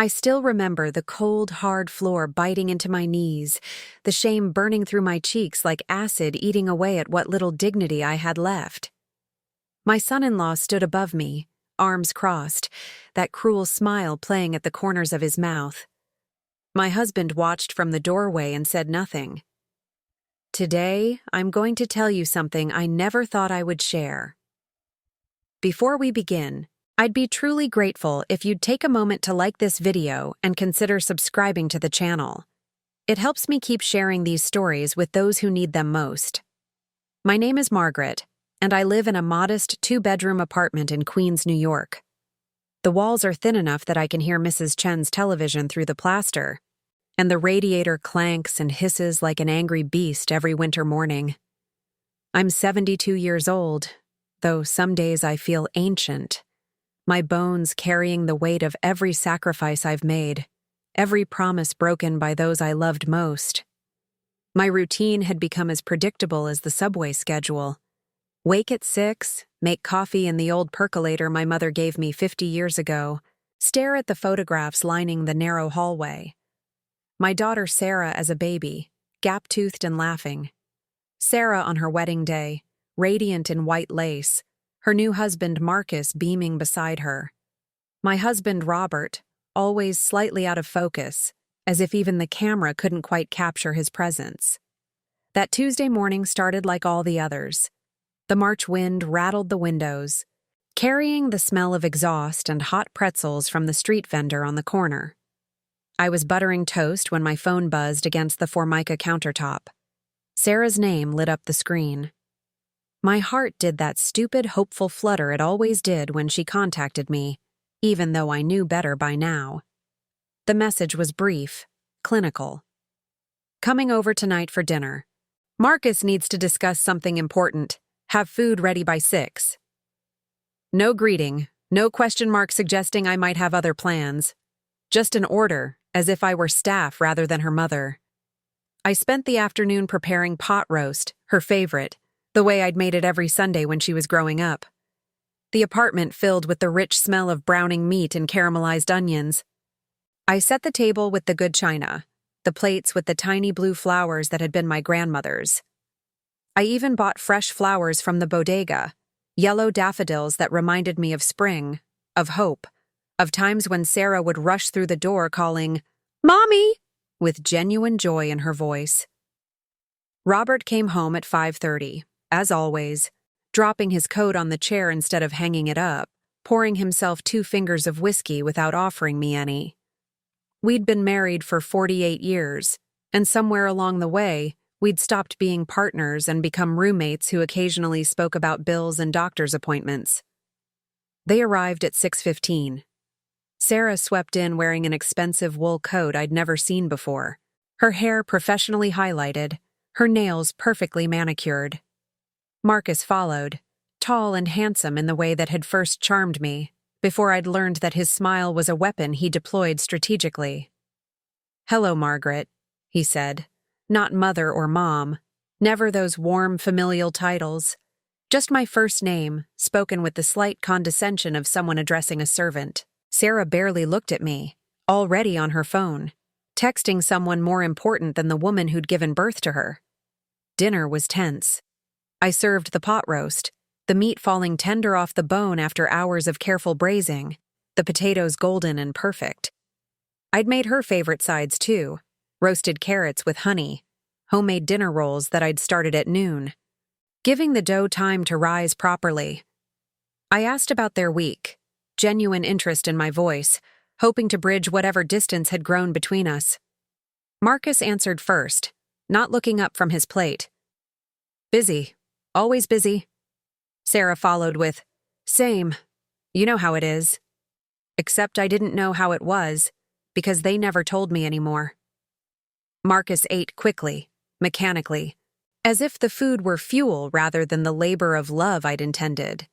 I still remember the cold, hard floor biting into my knees, the shame burning through my cheeks like acid eating away at what little dignity I had left. My son-in-law stood above me, arms crossed, that cruel smile playing at the corners of his mouth. My husband watched from the doorway and said nothing. Today, I'm going to tell you something I never thought I would share. Before we begin, I'd be truly grateful if you'd take a moment to like this video and consider subscribing to the channel. It helps me keep sharing these stories with those who need them most. My name is Margaret, and I live in a modest 2-bedroom apartment in Queens, New York. The walls are thin enough that I can hear Mrs. Chen's television through the plaster, and the radiator clanks and hisses like an angry beast every winter morning. I'm 72 years old, though some days I feel ancient, my bones carrying the weight of every sacrifice I've made, every promise broken by those I loved most. My routine had become as predictable as the subway schedule. Wake at 6, make coffee in the old percolator my mother gave me 50 years ago, stare at the photographs lining the narrow hallway. My daughter Sarah as a baby, gap-toothed and laughing. Sarah on her wedding day, radiant in white lace, her new husband Marcus beaming beside her. My husband Robert, always slightly out of focus, as if even the camera couldn't quite capture his presence. That Tuesday morning started like all the others. The March wind rattled the windows, carrying the smell of exhaust and hot pretzels from the street vendor on the corner. I was buttering toast when my phone buzzed against the Formica countertop. Sarah's name lit up the screen. My heart did that stupid, hopeful flutter it always did when she contacted me, even though I knew better by now. The message was brief, clinical. Coming over tonight for dinner. Marcus needs to discuss something important. Have food ready by 6. No greeting, no question mark suggesting I might have other plans. Just an order, as if I were staff rather than her mother. I spent the afternoon preparing pot roast, her favorite, the way I'd made it every Sunday when she was growing up. The apartment filled with the rich smell of browning meat and caramelized onions. I set the table with the good china, the plates with the tiny blue flowers that had been my grandmother's. I even bought fresh flowers from the bodega, yellow daffodils that reminded me of spring, of hope, of times when Sarah would rush through the door calling, "Mommy!" with genuine joy in her voice. Robert came home at 5:30, as always, dropping his coat on the chair instead of hanging it up, pouring himself 2 fingers of whiskey without offering me any. We'd been married for 48 years, and somewhere along the way, we'd stopped being partners and become roommates who occasionally spoke about bills and doctor's appointments. They arrived at 6:15. Sarah swept in wearing an expensive wool coat I'd never seen before, her hair professionally highlighted, her nails perfectly manicured. Marcus followed, tall and handsome in the way that had first charmed me, before I'd learned that his smile was a weapon he deployed strategically. "Hello, Margaret," he said. Not mother or mom, never those warm familial titles. Just my first name, spoken with the slight condescension of someone addressing a servant. Sarah barely looked at me, already on her phone, texting someone more important than the woman who'd given birth to her. Dinner was tense. I served the pot roast, the meat falling tender off the bone after hours of careful braising, the potatoes golden and perfect. I'd made her favorite sides too, roasted carrots with honey, homemade dinner rolls that I'd started at noon, giving the dough time to rise properly. I asked about their week, genuine interest in my voice, hoping to bridge whatever distance had grown between us. Marcus answered first, not looking up from his plate. "Busy. Always busy." Sarah followed with, "Same. You know how it is." Except I didn't know how it was, because they never told me anymore. Marcus ate quickly, mechanically, as if the food were fuel rather than the labor of love I'd intended.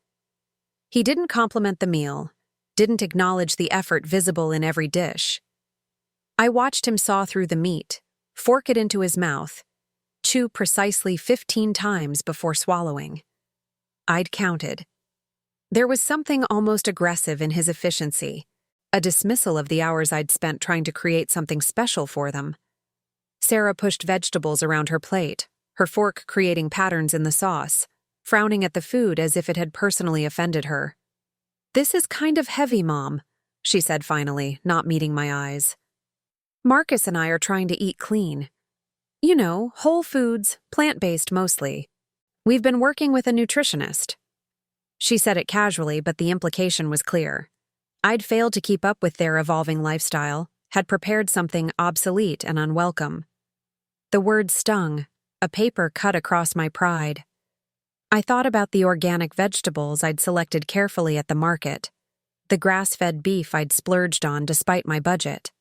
He didn't compliment the meal, didn't acknowledge the effort visible in every dish. I watched him saw through the meat, fork it into his mouth, chew precisely 15 times before swallowing. I'd counted. There was something almost aggressive in his efficiency, a dismissal of the hours I'd spent trying to create something special for them. Sarah pushed vegetables around her plate, her fork creating patterns in the sauce, frowning at the food as if it had personally offended her. "This is kind of heavy, Mom," she said finally, not meeting my eyes. "Marcus and I are trying to eat clean. You know, whole foods, plant-based mostly. We've been working with a nutritionist." She said it casually, but the implication was clear. I'd failed to keep up with their evolving lifestyle, had prepared something obsolete and unwelcome. The word stung, a paper cut across my pride. I thought about the organic vegetables I'd selected carefully at the market, the grass-fed beef I'd splurged on despite my budget.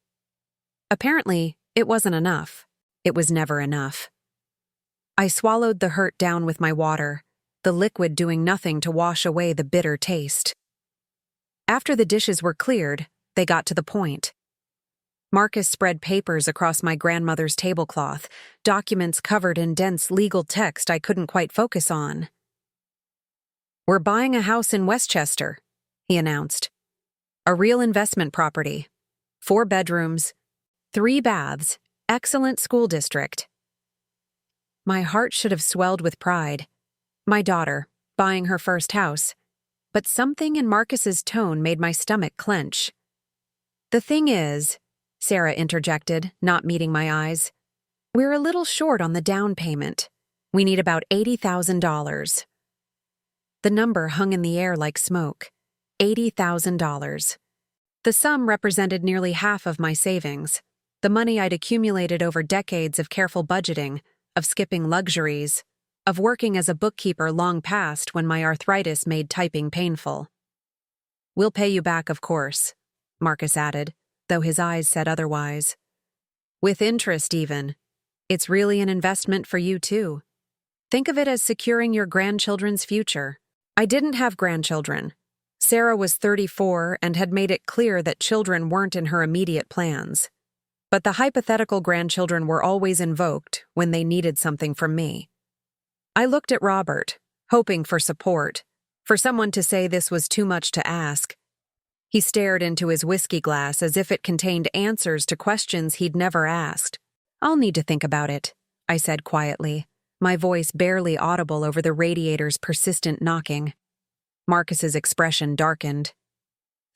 Apparently, it wasn't enough. It was never enough. I swallowed the hurt down with my water, the liquid doing nothing to wash away the bitter taste. After the dishes were cleared, they got to the point. Marcus spread papers across my grandmother's tablecloth, documents covered in dense legal text I couldn't quite focus on. "We're buying a house in Westchester," he announced. "A real investment property. 4 bedrooms, 3 baths, excellent school district." My heart should have swelled with pride. My daughter, buying her first house. But something in Marcus's tone made my stomach clench. "The thing is," Sarah interjected, not meeting my eyes, "we're a little short on the down payment. We need about $80,000. The number hung in the air like smoke. $80,000. The sum represented nearly half of my savings, the money I'd accumulated over decades of careful budgeting, of skipping luxuries, of working as a bookkeeper long past when my arthritis made typing painful. "We'll pay you back, of course," Marcus added, though his eyes said otherwise. "With interest, even. It's really an investment for you, too. Think of it as securing your grandchildren's future." I didn't have grandchildren. Sarah was 34 and had made it clear that children weren't in her immediate plans. But the hypothetical grandchildren were always invoked when they needed something from me. I looked at Robert, hoping for support, for someone to say this was too much to ask. He stared into his whiskey glass as if it contained answers to questions he'd never asked. "I'll need to think about it," I said quietly, my voice barely audible over the radiator's persistent knocking. Marcus's expression darkened.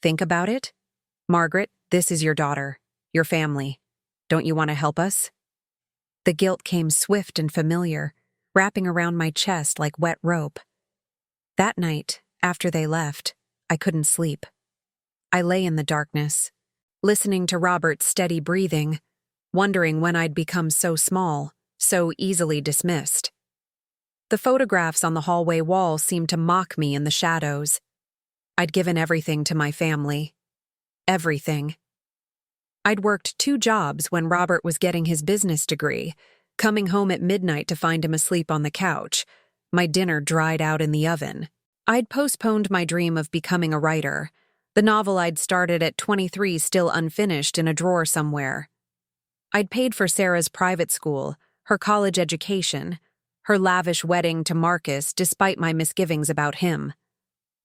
"Think about it? Margaret, this is your daughter, your family. Don't you want to help us?" The guilt came swift and familiar, wrapping around my chest like wet rope. That night, after they left, I couldn't sleep. I lay in the darkness, listening to Robert's steady breathing, wondering when I'd become so small, so easily dismissed. The photographs on the hallway wall seemed to mock me in the shadows. I'd given everything to my family. Everything. I'd worked 2 jobs when Robert was getting his business degree, coming home at midnight to find him asleep on the couch, my dinner dried out in the oven. I'd postponed my dream of becoming a writer, the novel I'd started at 23 still unfinished in a drawer somewhere. I'd paid for Sarah's private school, her college education, her lavish wedding to Marcus despite my misgivings about him.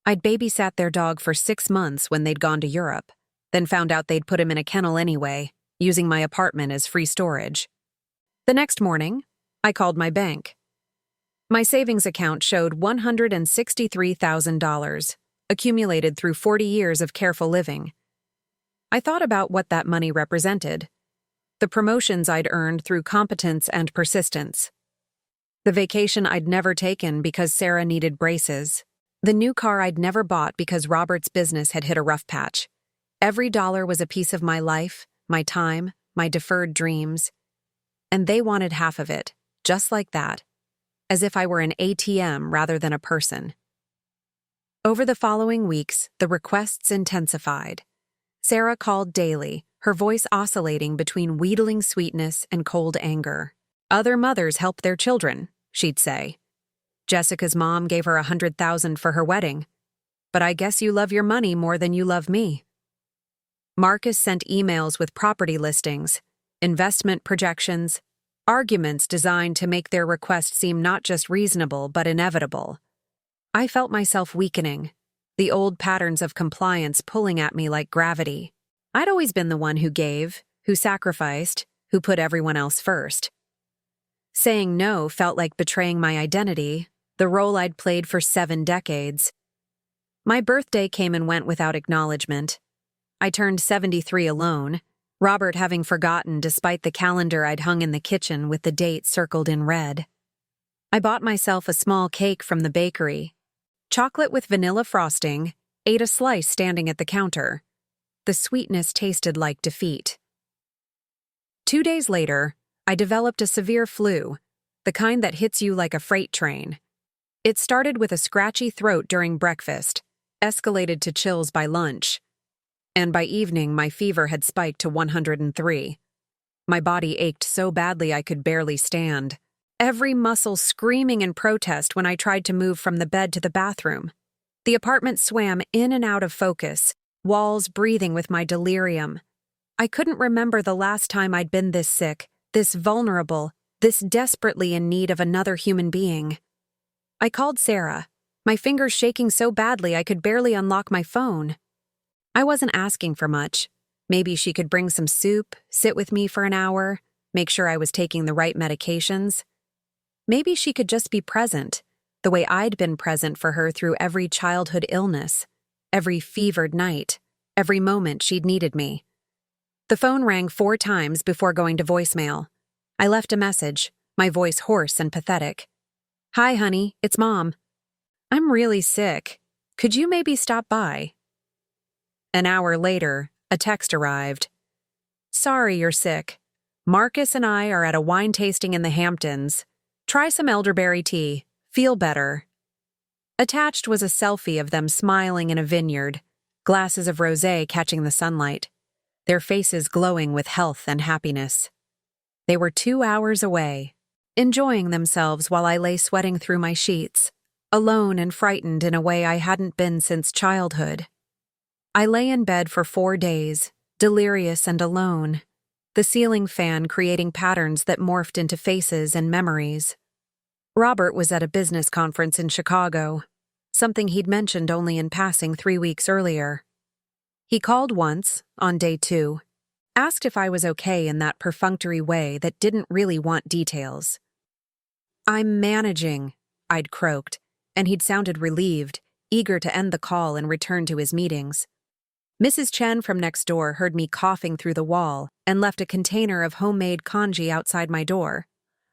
I'd babysat their dog for 6 months when they'd gone to Europe, then found out they'd put him in a kennel anyway, using my apartment as free storage. The next morning, I called my bank. My savings account showed $163,000, accumulated through 40 years of careful living. I thought about what that money represented. The promotions I'd earned through competence and persistence. The vacation I'd never taken because Sarah needed braces. The new car I'd never bought because Robert's business had hit a rough patch. Every dollar was a piece of my life, my time, my deferred dreams. And they wanted half of it, just like that, as if I were an ATM rather than a person. Over the following weeks, the requests intensified. Sarah called daily, her voice oscillating between wheedling sweetness and cold anger. "Other mothers help their children," she'd say. "Jessica's mom gave her $100,000 for her wedding. But I guess you love your money more than you love me." Marcus sent emails with property listings, investment projections, arguments designed to make their request seem not just reasonable but inevitable. I felt myself weakening, the old patterns of compliance pulling at me like gravity. I'd always been the one who gave, who sacrificed, who put everyone else first. Saying no felt like betraying my identity, the role I'd played for 7 decades. My birthday came and went without acknowledgement. I turned 73 alone, Robert having forgotten despite the calendar I'd hung in the kitchen with the date circled in red. I bought myself a small cake from the bakery. Chocolate with vanilla frosting, ate a slice standing at the counter. The sweetness tasted like defeat. 2 days later, I developed a severe flu, the kind that hits you like a freight train. It started with a scratchy throat during breakfast, escalated to chills by lunch, and by evening my fever had spiked to 103. My body ached so badly I could barely stand, every muscle screaming in protest when I tried to move from the bed to the bathroom. The apartment swam in and out of focus, walls breathing with my delirium. I couldn't remember the last time I'd been this sick, this vulnerable, this desperately in need of another human being. I called Sarah, my fingers shaking so badly I could barely unlock my phone. I wasn't asking for much. Maybe she could bring some soup, sit with me for an hour, make sure I was taking the right medications. Maybe she could just be present, the way I'd been present for her through every childhood illness, every fevered night, every moment she'd needed me. The phone rang 4 times before going to voicemail. I left a message, my voice hoarse and pathetic. "Hi, honey, it's Mom. I'm really sick. Could you maybe stop by?" An hour later, a text arrived. "Sorry you're sick. Marcus and I are at a wine tasting in the Hamptons. Try some elderberry tea. Feel better." Attached was a selfie of them smiling in a vineyard, glasses of rosé catching the sunlight, their faces glowing with health and happiness. They were 2 hours away, enjoying themselves while I lay sweating through my sheets, alone and frightened in a way I hadn't been since childhood. I lay in bed for 4 days, delirious and alone, the ceiling fan creating patterns that morphed into faces and memories. Robert was at a business conference in Chicago, something he'd mentioned only in passing 3 weeks earlier. He called once, on day 2, asked if I was okay in that perfunctory way that didn't really want details. "I'm managing," I'd croaked, and he'd sounded relieved, eager to end the call and return to his meetings. Mrs. Chen from next door heard me coughing through the wall and left a container of homemade congee outside my door,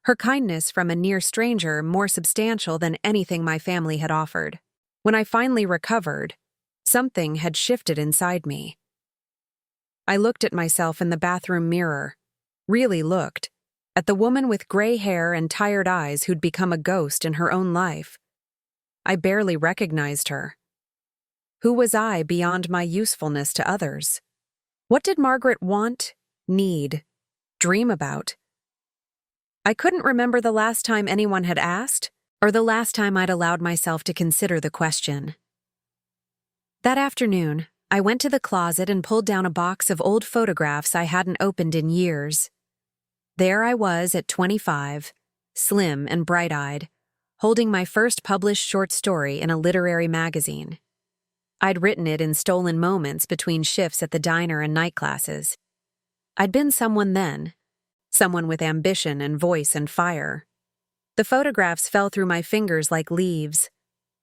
her kindness from a near stranger more substantial than anything my family had offered. When I finally recovered, something had shifted inside me. I looked at myself in the bathroom mirror, really looked, at the woman with gray hair and tired eyes who'd become a ghost in her own life. I barely recognized her. Who was I beyond my usefulness to others? What did Margaret want, need, dream about? I couldn't remember the last time anyone had asked, or the last time I'd allowed myself to consider the question. That afternoon, I went to the closet and pulled down a box of old photographs I hadn't opened in years. There I was at 25, slim and bright-eyed, holding my first published short story in a literary magazine. I'd written it in stolen moments between shifts at the diner and night classes. I'd been someone then, someone with ambition and voice and fire. The photographs fell through my fingers like leaves.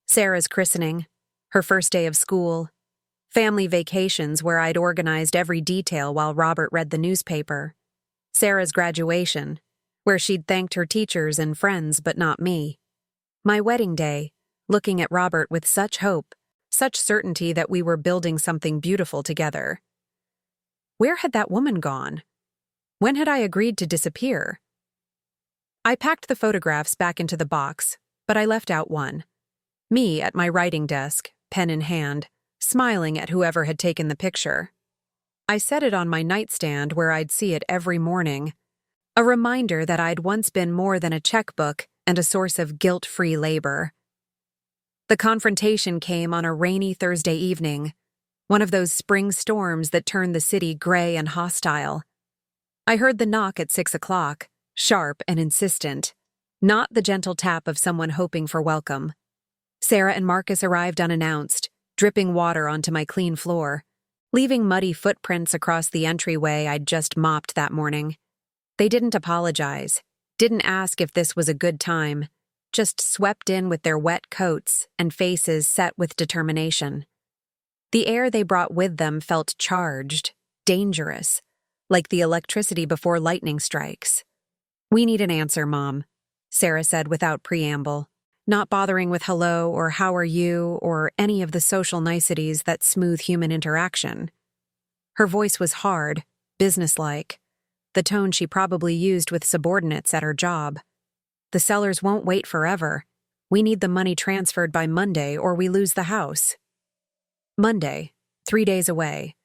Sarah's christening, her first day of school, family vacations where I'd organized every detail while Robert read the newspaper, Sarah's graduation, where she'd thanked her teachers and friends but not me, my wedding day, looking at Robert with such hope, such certainty that we were building something beautiful together. Where had that woman gone? When had I agreed to disappear? I packed the photographs back into the box, but I left out one. Me at my writing desk, pen in hand, smiling at whoever had taken the picture. I set it on my nightstand where I'd see it every morning, a reminder that I'd once been more than a checkbook and a source of guilt-free labor. The confrontation came on a rainy Thursday evening, one of those spring storms that turned the city gray and hostile. I heard the knock at 6 o'clock, sharp and insistent, not the gentle tap of someone hoping for welcome. Sarah and Marcus arrived unannounced, dripping water onto my clean floor. leaving muddy footprints across the entryway I'd just mopped that morning. They didn't apologize, didn't ask if this was a good time, just swept in with their wet coats and faces set with determination. The air they brought with them felt charged, dangerous, like the electricity before lightning strikes. "We need an answer, Mom," Sarah said without preamble, not bothering with hello or how are you or any of the social niceties that smooth human interaction. Her voice was hard, businesslike, the tone she probably used with subordinates at her job. "The sellers won't wait forever. We need the money transferred by Monday or we lose the house." Monday, 3 days away.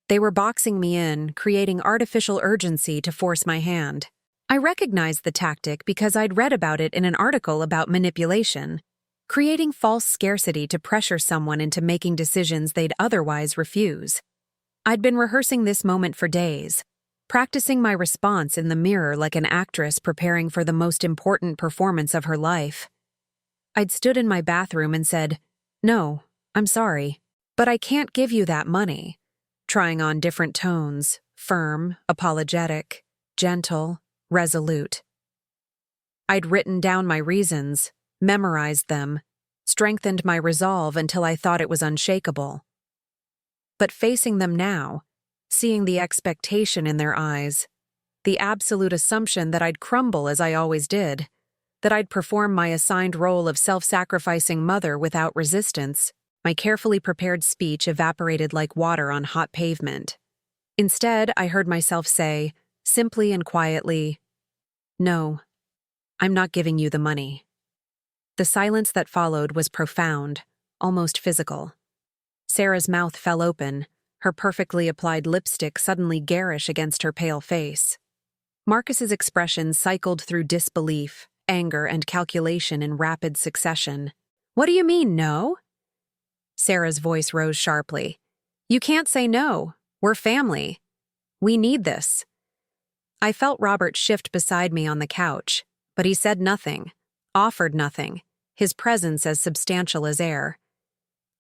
They were boxing me in, creating artificial urgency to force my hand. I recognized the tactic because I'd read about it in an article about manipulation, creating false scarcity to pressure someone into making decisions they'd otherwise refuse. I'd been rehearsing this moment for days, practicing my response in the mirror like an actress preparing for the most important performance of her life. I'd stood in my bathroom and said, "No, I'm sorry, but I can't give you that money," trying on different tones, firm, apologetic, gentle, resolute. I'd written down my reasons, memorized them, strengthened my resolve until I thought it was unshakable. But facing them now, seeing the expectation in their eyes, the absolute assumption that I'd crumble as I always did, that I'd perform my assigned role of self-sacrificing mother without resistance, my carefully prepared speech evaporated like water on hot pavement. Instead, I heard myself say, simply and quietly, "No, I'm not giving you the money." The silence that followed was profound, almost physical. Sarah's mouth fell open, her perfectly applied lipstick suddenly garish against her pale face. Marcus's expression cycled through disbelief, anger, and calculation in rapid succession. "What do you mean, no?" Sarah's voice rose sharply. "You can't say no. We're family. We need this." I felt Robert shift beside me on the couch, but he said nothing, offered nothing, his presence as substantial as air.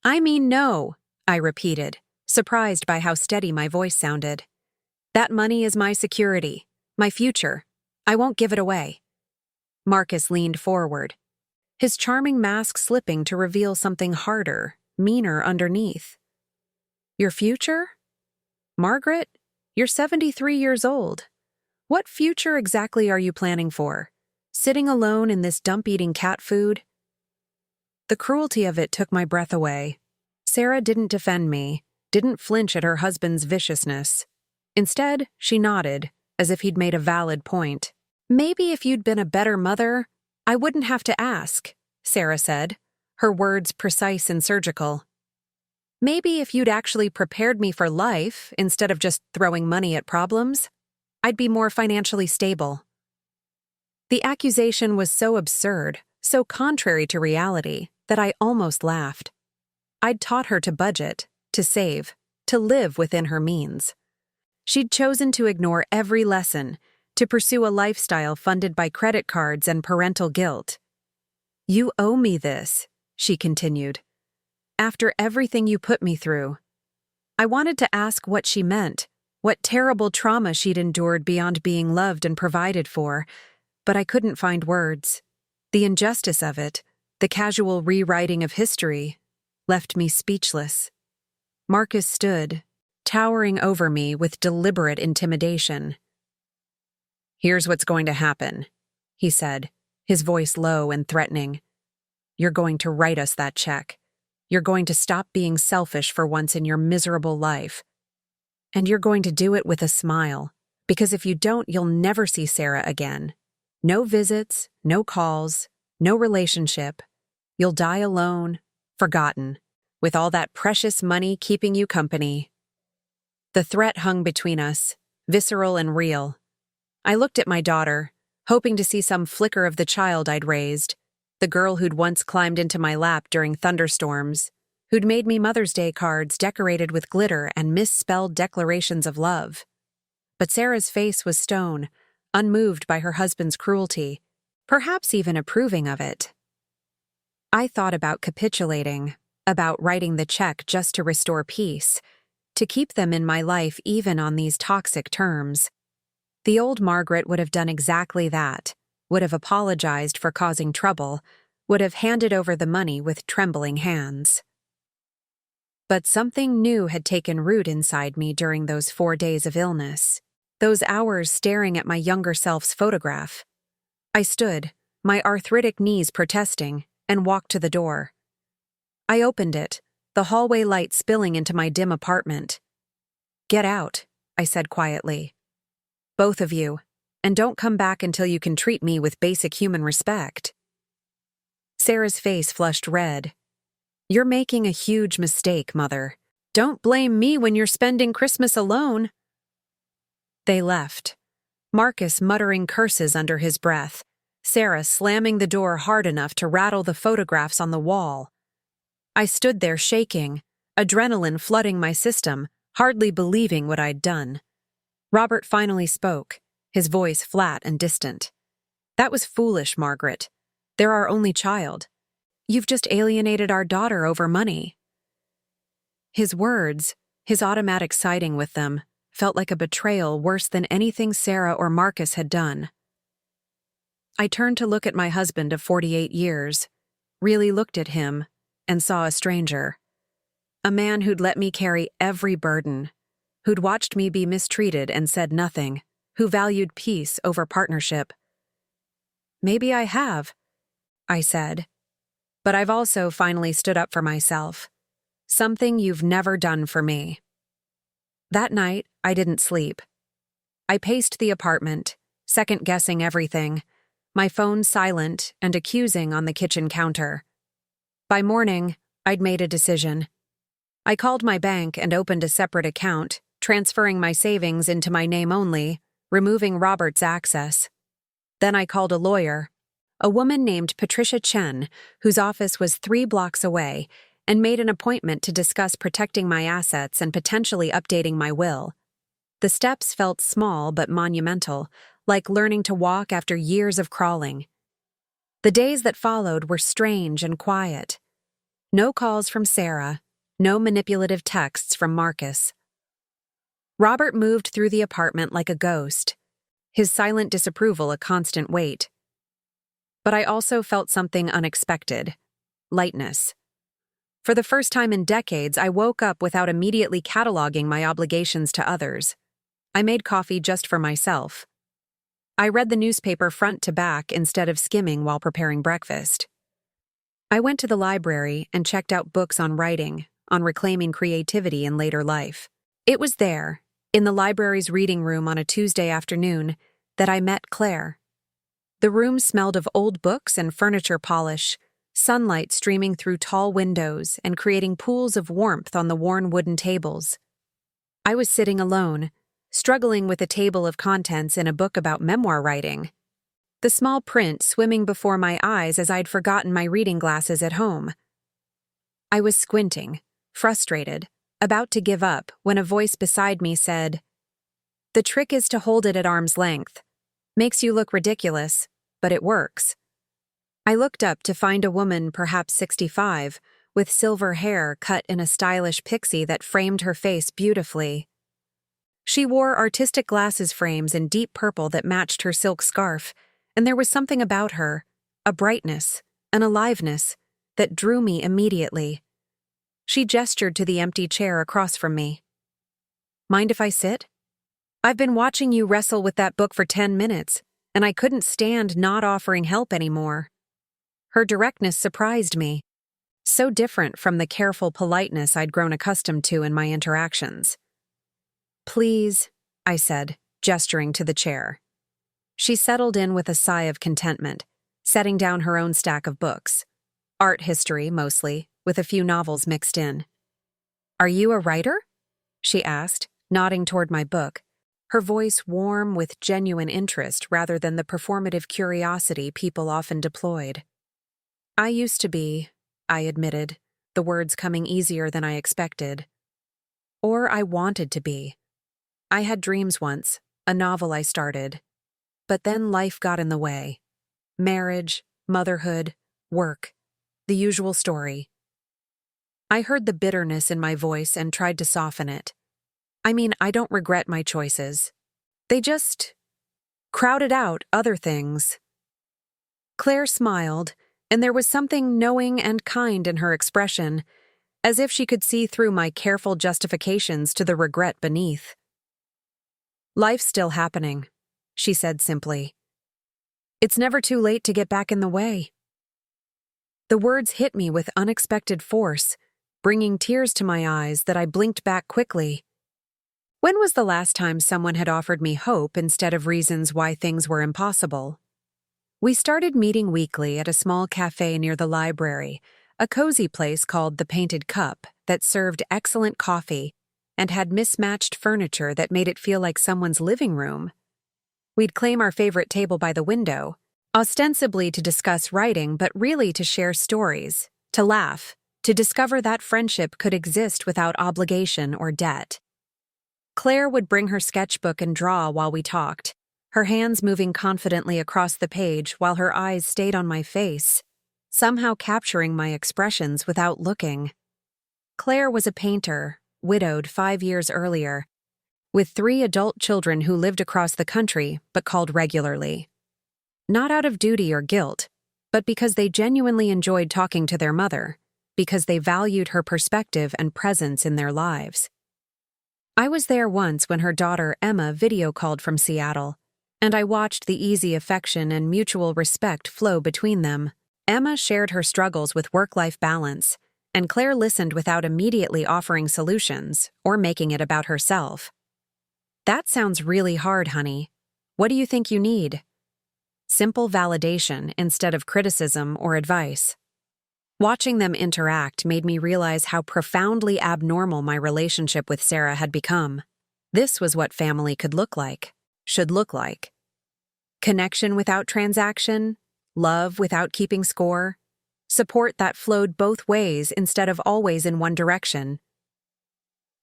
"I mean no," I repeated, surprised by how steady my voice sounded. "That money is my security, my future. I won't give it away." Marcus leaned forward, his charming mask slipping to reveal something harder, meaner underneath. "Your future? Margaret, you're 73 years old. What future exactly are you planning for? Sitting alone in this dump-eating cat food?" The cruelty of it took my breath away. Sarah didn't defend me, didn't flinch at her husband's viciousness. Instead, she nodded, as if he'd made a valid point. "Maybe if you'd been a better mother, I wouldn't have to ask," Sarah said, her words precise and surgical. "Maybe if you'd actually prepared me for life instead of just throwing money at problems, I'd be more financially stable." The accusation was so absurd, so contrary to reality, that I almost laughed. I'd taught her to budget, to save, to live within her means. She'd chosen to ignore every lesson, to pursue a lifestyle funded by credit cards and parental guilt. "You owe me this," she continued. "After everything you put me through." I wanted to ask what she meant, what terrible trauma she'd endured beyond being loved and provided for, but I couldn't find words. The injustice of it, the casual rewriting of history, left me speechless. Marcus stood, towering over me with deliberate intimidation. "Here's what's going to happen," he said, his voice low and threatening. "You're going to write us that check. You're going to stop being selfish for once in your miserable life. And you're going to do it with a smile, because if you don't, you'll never see Sarah again. No visits, no calls, no relationship. You'll die alone, forgotten, with all that precious money keeping you company." The threat hung between us, visceral and real. I looked at my daughter, hoping to see some flicker of the child I'd raised, the girl who'd once climbed into my lap during thunderstorms, who'd made me Mother's Day cards decorated with glitter and misspelled declarations of love. But Sarah's face was stone, unmoved by her husband's cruelty, perhaps even approving of it. I thought about capitulating, about writing the check just to restore peace, to keep them in my life even on these toxic terms. The old Margaret would have done exactly that, would have apologized for causing trouble, would have handed over the money with trembling hands. But something new had taken root inside me during those 4 days of illness, those hours staring at my younger self's photograph. I stood, my arthritic knees protesting, and walked to the door. I opened it, the hallway light spilling into my dim apartment. "Get out," I said quietly. "Both of you, and don't come back until you can treat me with basic human respect." Sarah's face flushed red. "You're making a huge mistake, Mother. Don't blame me when you're spending Christmas alone." They left, Marcus muttering curses under his breath, Sarah slamming the door hard enough to rattle the photographs on the wall. I stood there shaking, adrenaline flooding my system, hardly believing what I'd done. Robert finally spoke, his voice flat and distant. "That was foolish, Margaret. They're our only child. You've just alienated our daughter over money." His words, his automatic siding with them, felt like a betrayal worse than anything Sarah or Marcus had done. I turned to look at my husband of 48 years, really looked at him, and saw a stranger. A man who'd let me carry every burden, who'd watched me be mistreated and said nothing, who valued peace over partnership. "Maybe I have," I said, "but I've also finally stood up for myself. Something you've never done for me." That night, I didn't sleep. I paced the apartment, second-guessing everything, my phone silent and accusing on the kitchen counter. By morning, I'd made a decision. I called my bank and opened a separate account, transferring my savings into my name only, removing Robert's access. Then I called a lawyer, a woman named Patricia Chen, whose office was 3 blocks away, and made an appointment to discuss protecting my assets and potentially updating my will. The steps felt small but monumental, like learning to walk after years of crawling. The days that followed were strange and quiet. No calls from Sarah, no manipulative texts from Marcus. Robert moved through the apartment like a ghost, his silent disapproval a constant weight. But I also felt something unexpected: lightness. For the first time in decades, I woke up without immediately cataloging my obligations to others. I made coffee just for myself. I read the newspaper front to back instead of skimming while preparing breakfast. I went to the library and checked out books on writing, on reclaiming creativity in later life. It was there, in the library's reading room on a Tuesday afternoon, that I met Claire. The room smelled of old books and furniture polish, sunlight streaming through tall windows and creating pools of warmth on the worn wooden tables. I was sitting alone, struggling with a table of contents in a book about memoir writing. The small print swimming before my eyes as I'd forgotten my reading glasses at home. I was squinting, frustrated, about to give up when a voice beside me said, "The trick is to hold it at arm's length. Makes you look ridiculous, but it works." I looked up to find a woman perhaps 65, with silver hair cut in a stylish pixie that framed her face beautifully. She wore artistic glasses frames in deep purple that matched her silk scarf, and there was something about her, a brightness, an aliveness, that drew me immediately. She gestured to the empty chair across from me. "Mind if I sit? I've been watching you wrestle with that book for 10 minutes, and I couldn't stand not offering help anymore." Her directness surprised me, so different from the careful politeness I'd grown accustomed to in my interactions. "Please," I said, gesturing to the chair. She settled in with a sigh of contentment, setting down her own stack of books. Art history, mostly, with a few novels mixed in. "Are you a writer?" she asked, nodding toward my book, her voice warm with genuine interest rather than the performative curiosity people often deployed. "I used to be," I admitted, the words coming easier than I expected. "Or I wanted to be. I had dreams once, a novel I started. But then life got in the way. Marriage, motherhood, work. The usual story." I heard the bitterness in my voice and tried to soften it. I mean, I don't regret my choices. They just crowded out other things. Claire smiled, and there was something knowing and kind in her expression, as if she could see through my careful justifications to the regret beneath. Life's still happening, she said simply. It's never too late to get back in the way. The words hit me with unexpected force, bringing tears to my eyes that I blinked back quickly. When was the last time someone had offered me hope instead of reasons why things were impossible? We started meeting weekly at a small cafe near the library, a cozy place called the Painted Cup that served excellent coffee and had mismatched furniture that made it feel like someone's living room. We'd claim our favorite table by the window, ostensibly to discuss writing, but really to share stories, to laugh, to discover that friendship could exist without obligation or debt. Claire would bring her sketchbook and draw while we talked, her hands moving confidently across the page while her eyes stayed on my face, somehow capturing my expressions without looking. Claire was a painter, widowed 5 years earlier, with 3 adult children who lived across the country but called regularly. Not out of duty or guilt, but because they genuinely enjoyed talking to their mother, because they valued her perspective and presence in their lives. I was there once when her daughter Emma video called from Seattle, and I watched the easy affection and mutual respect flow between them. Emma shared her struggles with work-life balance, and Claire listened without immediately offering solutions or making it about herself. That sounds really hard, honey. What do you think you need? Simple validation instead of criticism or advice. Watching them interact made me realize how profoundly abnormal my relationship with Sarah had become. This was what family could look like, should look like. Connection without transaction, love without keeping score, support that flowed both ways instead of always in one direction.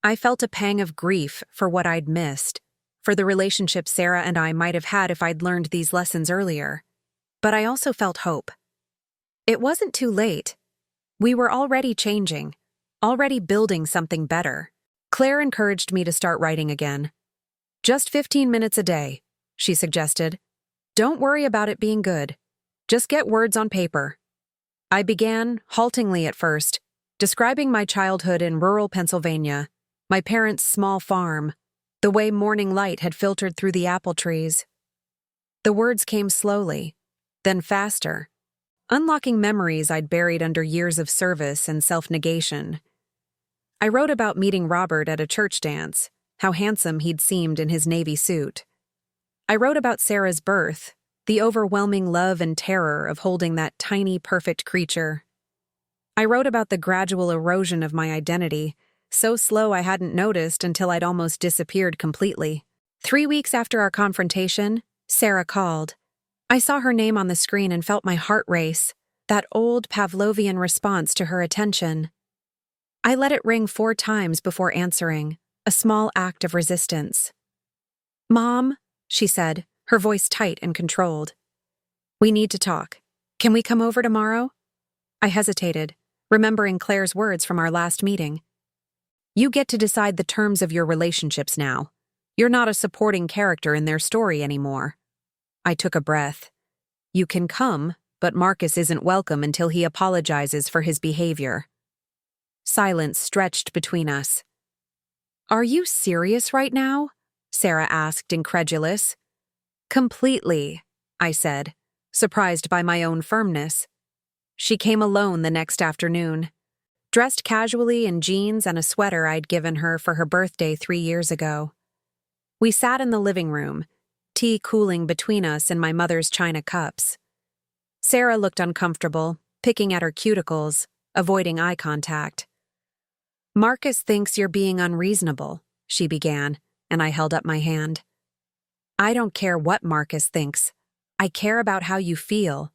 I felt a pang of grief for what I'd missed, for the relationship Sarah and I might have had if I'd learned these lessons earlier. But I also felt hope. It wasn't too late. We were already changing, already building something better. Claire encouraged me to start writing again. Just 15 minutes a day, she suggested. Don't worry about it being good. Just get words on paper. I began, haltingly at first, describing my childhood in rural Pennsylvania, my parents' small farm, the way morning light had filtered through the apple trees. The words came slowly, then faster, unlocking memories I'd buried under years of service and self-negation. I wrote about meeting Robert at a church dance, how handsome he'd seemed in his navy suit. I wrote about Sarah's birth, the overwhelming love and terror of holding that tiny, perfect creature. I wrote about the gradual erosion of my identity, so slow I hadn't noticed until I'd almost disappeared completely. 3 weeks after our confrontation, Sarah called. I saw her name on the screen and felt my heart race, that old Pavlovian response to her attention. I let it ring 4 times before answering, a small act of resistance. "Mom," she said, her voice tight and controlled. "We need to talk. Can we come over tomorrow?" I hesitated, remembering Claire's words from our last meeting. "You get to decide the terms of your relationships now. You're not a supporting character in their story anymore." I took a breath. "You can come, but Marcus isn't welcome until he apologizes for his behavior." Silence stretched between us. "Are you serious right now?" Sarah asked, incredulous. "Completely," I said, surprised by my own firmness. She came alone the next afternoon, dressed casually in jeans and a sweater I'd given her for her birthday 3 years ago. We sat in the living room, tea cooling between us in my mother's china cups. Sarah looked uncomfortable, picking at her cuticles, avoiding eye contact. "Marcus thinks you're being unreasonable," she began, and I held up my hand. "I don't care what Marcus thinks. I care about how you feel,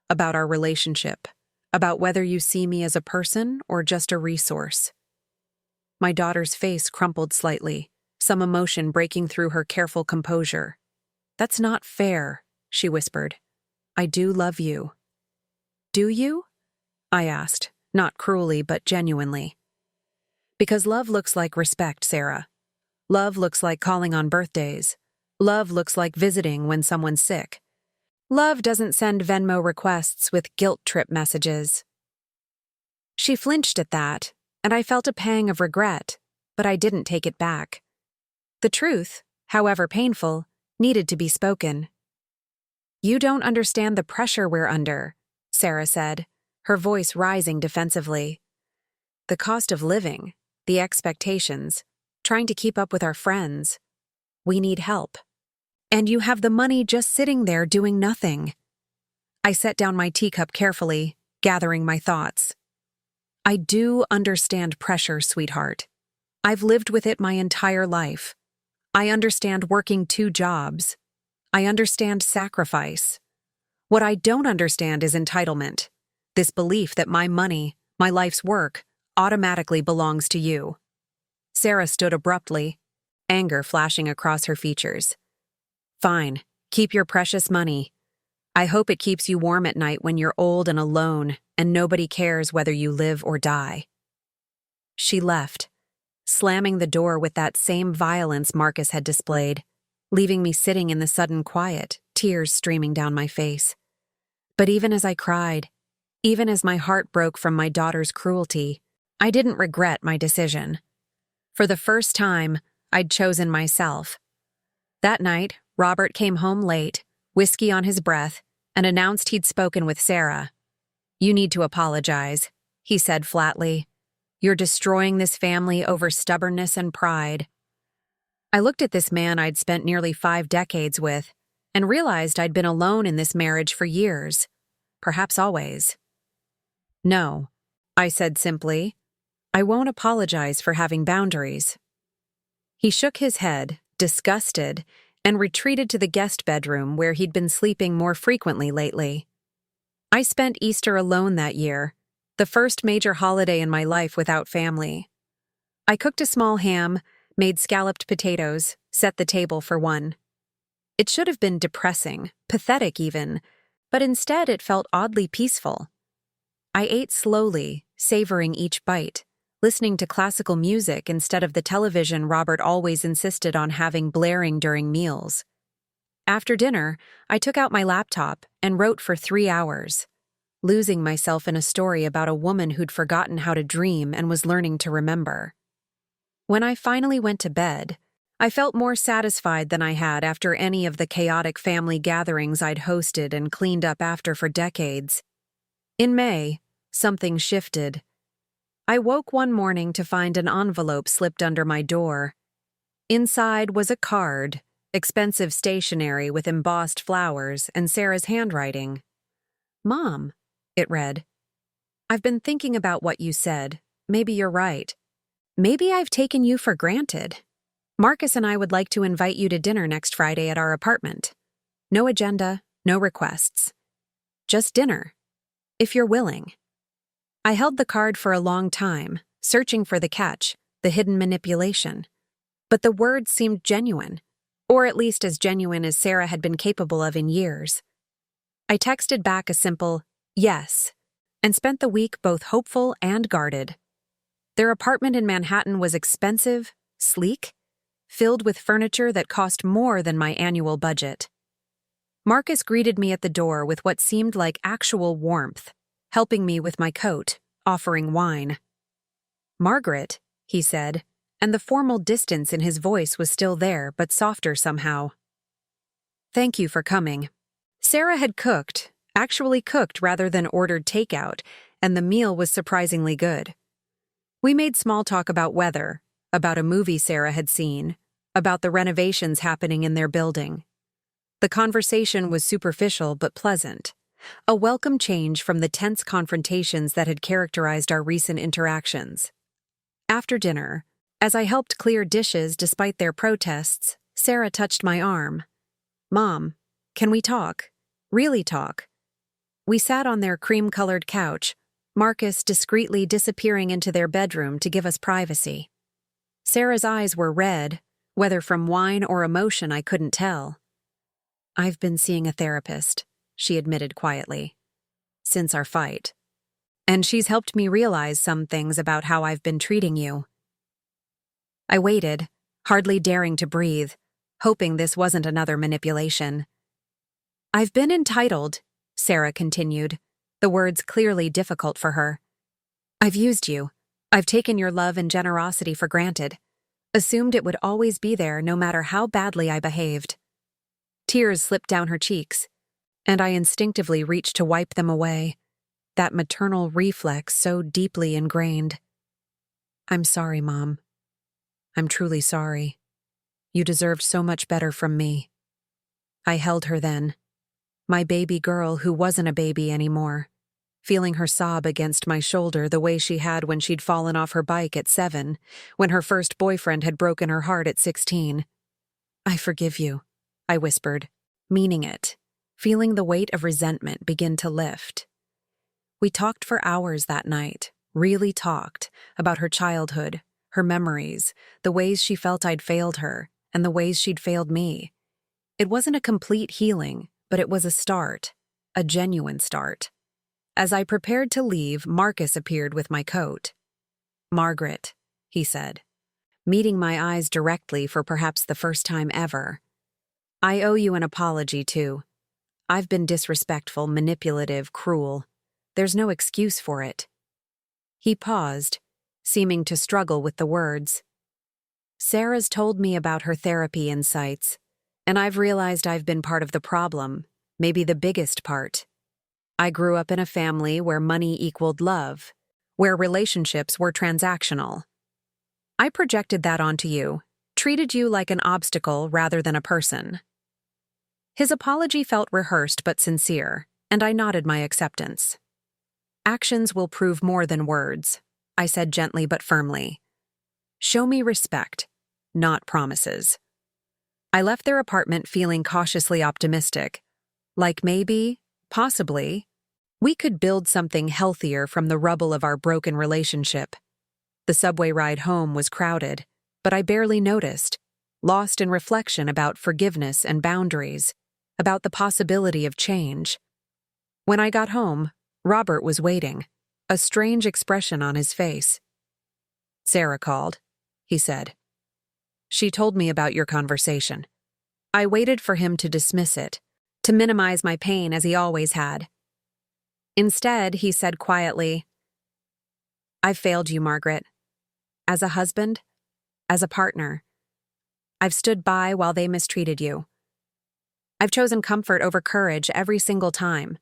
about our relationship, about whether you see me as a person or just a resource." My daughter's face crumpled slightly, some emotion breaking through her careful composure. "That's not fair," she whispered. "I do love you." "Do you?" I asked, not cruelly but genuinely. "Because love looks like respect, Sarah. Love looks like calling on birthdays. Love looks like visiting when someone's sick. Love doesn't send Venmo requests with guilt trip messages. She flinched at that, and I felt a pang of regret, but I didn't take it back. The truth, however painful, needed to be spoken. "You don't understand the pressure we're under," Sarah said, her voice rising defensively. "The cost of living, the expectations, trying to keep up with our friends. We need help. And you have the money just sitting there doing nothing." I set down my teacup carefully, gathering my thoughts. "I do understand pressure, sweetheart. I've lived with it my entire life. I understand working 2 jobs. I understand sacrifice. What I don't understand is entitlement, this belief that my money, my life's work, automatically belongs to you." Sarah stood abruptly, anger flashing across her features. "Fine, keep your precious money. I hope it keeps you warm at night when you're old and alone and nobody cares whether you live or die." She left, slamming the door with that same violence Marcus had displayed, leaving me sitting in the sudden quiet, tears streaming down my face. But even as I cried, even as my heart broke from my daughter's cruelty, I didn't regret my decision. For the first time, I'd chosen myself. That night, Robert came home late, whiskey on his breath, and announced he'd spoken with Sarah. "You need to apologize," he said flatly. "You're destroying this family over stubbornness and pride." I looked at this man I'd spent nearly 5 decades with and realized I'd been alone in this marriage for years, perhaps always. "No," I said simply. "I won't apologize for having boundaries." He shook his head, disgusted, and retreated to the guest bedroom where he'd been sleeping more frequently lately. I spent Easter alone that year, the first major holiday in my life without family. I cooked a small ham, made scalloped potatoes, set the table for one. It should have been depressing, pathetic even, but instead it felt oddly peaceful. I ate slowly, savoring each bite, listening to classical music instead of the television Robert always insisted on having blaring during meals. After dinner, I took out my laptop and wrote for 3 hours, losing myself in a story about a woman who'd forgotten how to dream and was learning to remember. When I finally went to bed, I felt more satisfied than I had after any of the chaotic family gatherings I'd hosted and cleaned up after for decades. In May, something shifted. I woke one morning to find an envelope slipped under my door. Inside was a card, expensive stationery with embossed flowers and Sarah's handwriting. "Mom," it read. "I've been thinking about what you said. Maybe you're right. Maybe I've taken you for granted. Marcus and I would like to invite you to dinner next Friday at our apartment. No agenda, no requests. Just dinner, if you're willing." I held the card for a long time, searching for the catch, the hidden manipulation. But the words seemed genuine, or at least as genuine as Sarah had been capable of in years. I texted back a simple, "yes," and spent the week both hopeful and guarded. Their apartment in Manhattan was expensive, sleek, filled with furniture that cost more than my annual budget. Marcus greeted me at the door with what seemed like actual warmth, helping me with my coat, offering wine. "Margaret," he said, and the formal distance in his voice was still there, but softer somehow. "Thank you for coming." Sarah had cooked, actually cooked rather than ordered takeout, and the meal was surprisingly good. We made small talk about weather, about a movie Sarah had seen, about the renovations happening in their building. The conversation was superficial but pleasant, a welcome change from the tense confrontations that had characterized our recent interactions. After dinner, as I helped clear dishes despite their protests, Sarah touched my arm. "Mom, can we talk? Really talk?" We sat on their cream-colored couch, Marcus discreetly disappearing into their bedroom to give us privacy. Sarah's eyes were red, whether from wine or emotion I couldn't tell. "I've been seeing a therapist," she admitted quietly, "since our fight. And she's helped me realize some things about how I've been treating you." I waited, hardly daring to breathe, hoping this wasn't another manipulation. "I've been entitled," Sarah continued, the words clearly difficult for her. "I've used you. I've taken your love and generosity for granted, assumed it would always be there no matter how badly I behaved." Tears slipped down her cheeks, and I instinctively reached to wipe them away, that maternal reflex so deeply ingrained. "I'm sorry, Mom. I'm truly sorry. You deserved so much better from me." I held her then, my baby girl who wasn't a baby anymore, feeling her sob against my shoulder the way she had when she'd fallen off her bike at 7, when her first boyfriend had broken her heart at 16. "I forgive you," I whispered, meaning it, feeling the weight of resentment begin to lift. We talked for hours that night, really talked, about her childhood, her memories, the ways she felt I'd failed her, and the ways she'd failed me. It wasn't a complete healing, but it was a start, a genuine start. As I prepared to leave, Marcus appeared with my coat. "Margaret," he said, meeting my eyes directly for perhaps the first time ever. "I owe you an apology, too. I've been disrespectful, manipulative, cruel. There's no excuse for it." He paused, seeming to struggle with the words. "Sarah's told me about her therapy insights, and I've realized I've been part of the problem, maybe the biggest part. I grew up in a family where money equaled love, where relationships were transactional. I projected that onto you, treated you like an obstacle rather than a person." His apology felt rehearsed but sincere, and I nodded my acceptance. "Actions will prove more than words," I said gently but firmly. "Show me respect, not promises." I left their apartment feeling cautiously optimistic, like maybe, possibly, we could build something healthier from the rubble of our broken relationship. The subway ride home was crowded, but I barely noticed, lost in reflection about forgiveness and boundaries, about the possibility of change. When I got home, Robert was waiting, a strange expression on his face. "Sarah called," he said. "She told me about your conversation." I waited for him to dismiss it, to minimize my pain as he always had. Instead, he said quietly, "I've failed you, Margaret. As a husband, as a partner. I've stood by while they mistreated you. I've chosen comfort over courage every single time."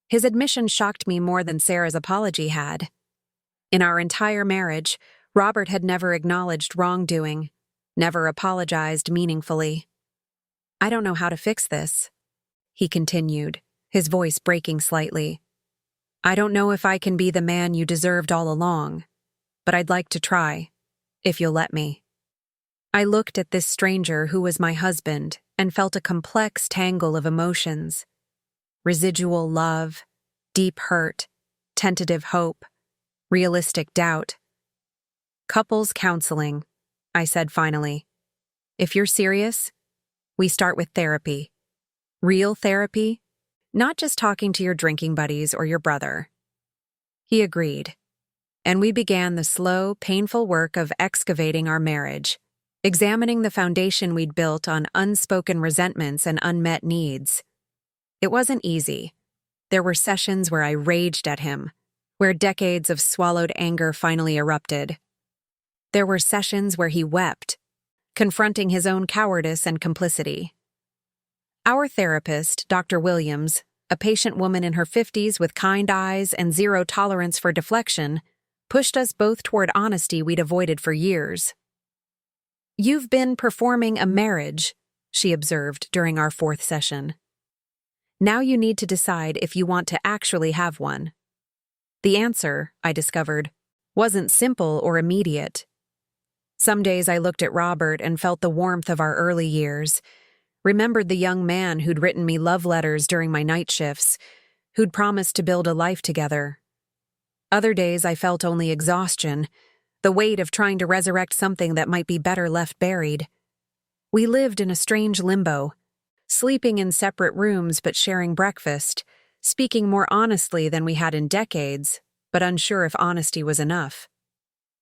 His admission shocked me more than Sarah's apology had. In our entire marriage, Robert had never acknowledged wrongdoing, never apologized meaningfully. "I don't know how to fix this," he continued, his voice breaking slightly. "I don't know if I can be the man you deserved all along, but I'd like to try, if you'll let me." I looked at this stranger who was my husband and felt a complex tangle of emotions. Residual love, deep hurt, tentative hope, realistic doubt. "Couples counseling," I said finally. "If you're serious, we start with therapy. Real therapy, not just talking to your drinking buddies or your brother." He agreed, and we began the slow, painful work of excavating our marriage, examining the foundation we'd built on unspoken resentments and unmet needs. It wasn't easy. There were sessions where I raged at him, where decades of swallowed anger finally erupted. There were sessions where he wept, confronting his own cowardice and complicity. Our therapist, Dr. Williams, a patient woman in her 50s with kind eyes and zero tolerance for deflection, pushed us both toward honesty we'd avoided for years. "You've been performing a marriage," she observed during our 4th session. "Now you need to decide if you want to actually have one." The answer, I discovered, wasn't simple or immediate. Some days I looked at Robert and felt the warmth of our early years, remembered the young man who'd written me love letters during my night shifts, who'd promised to build a life together. Other days I felt only exhaustion, the weight of trying to resurrect something that might be better left buried. We lived in a strange limbo, sleeping in separate rooms but sharing breakfast, speaking more honestly than we had in decades, but unsure if honesty was enough.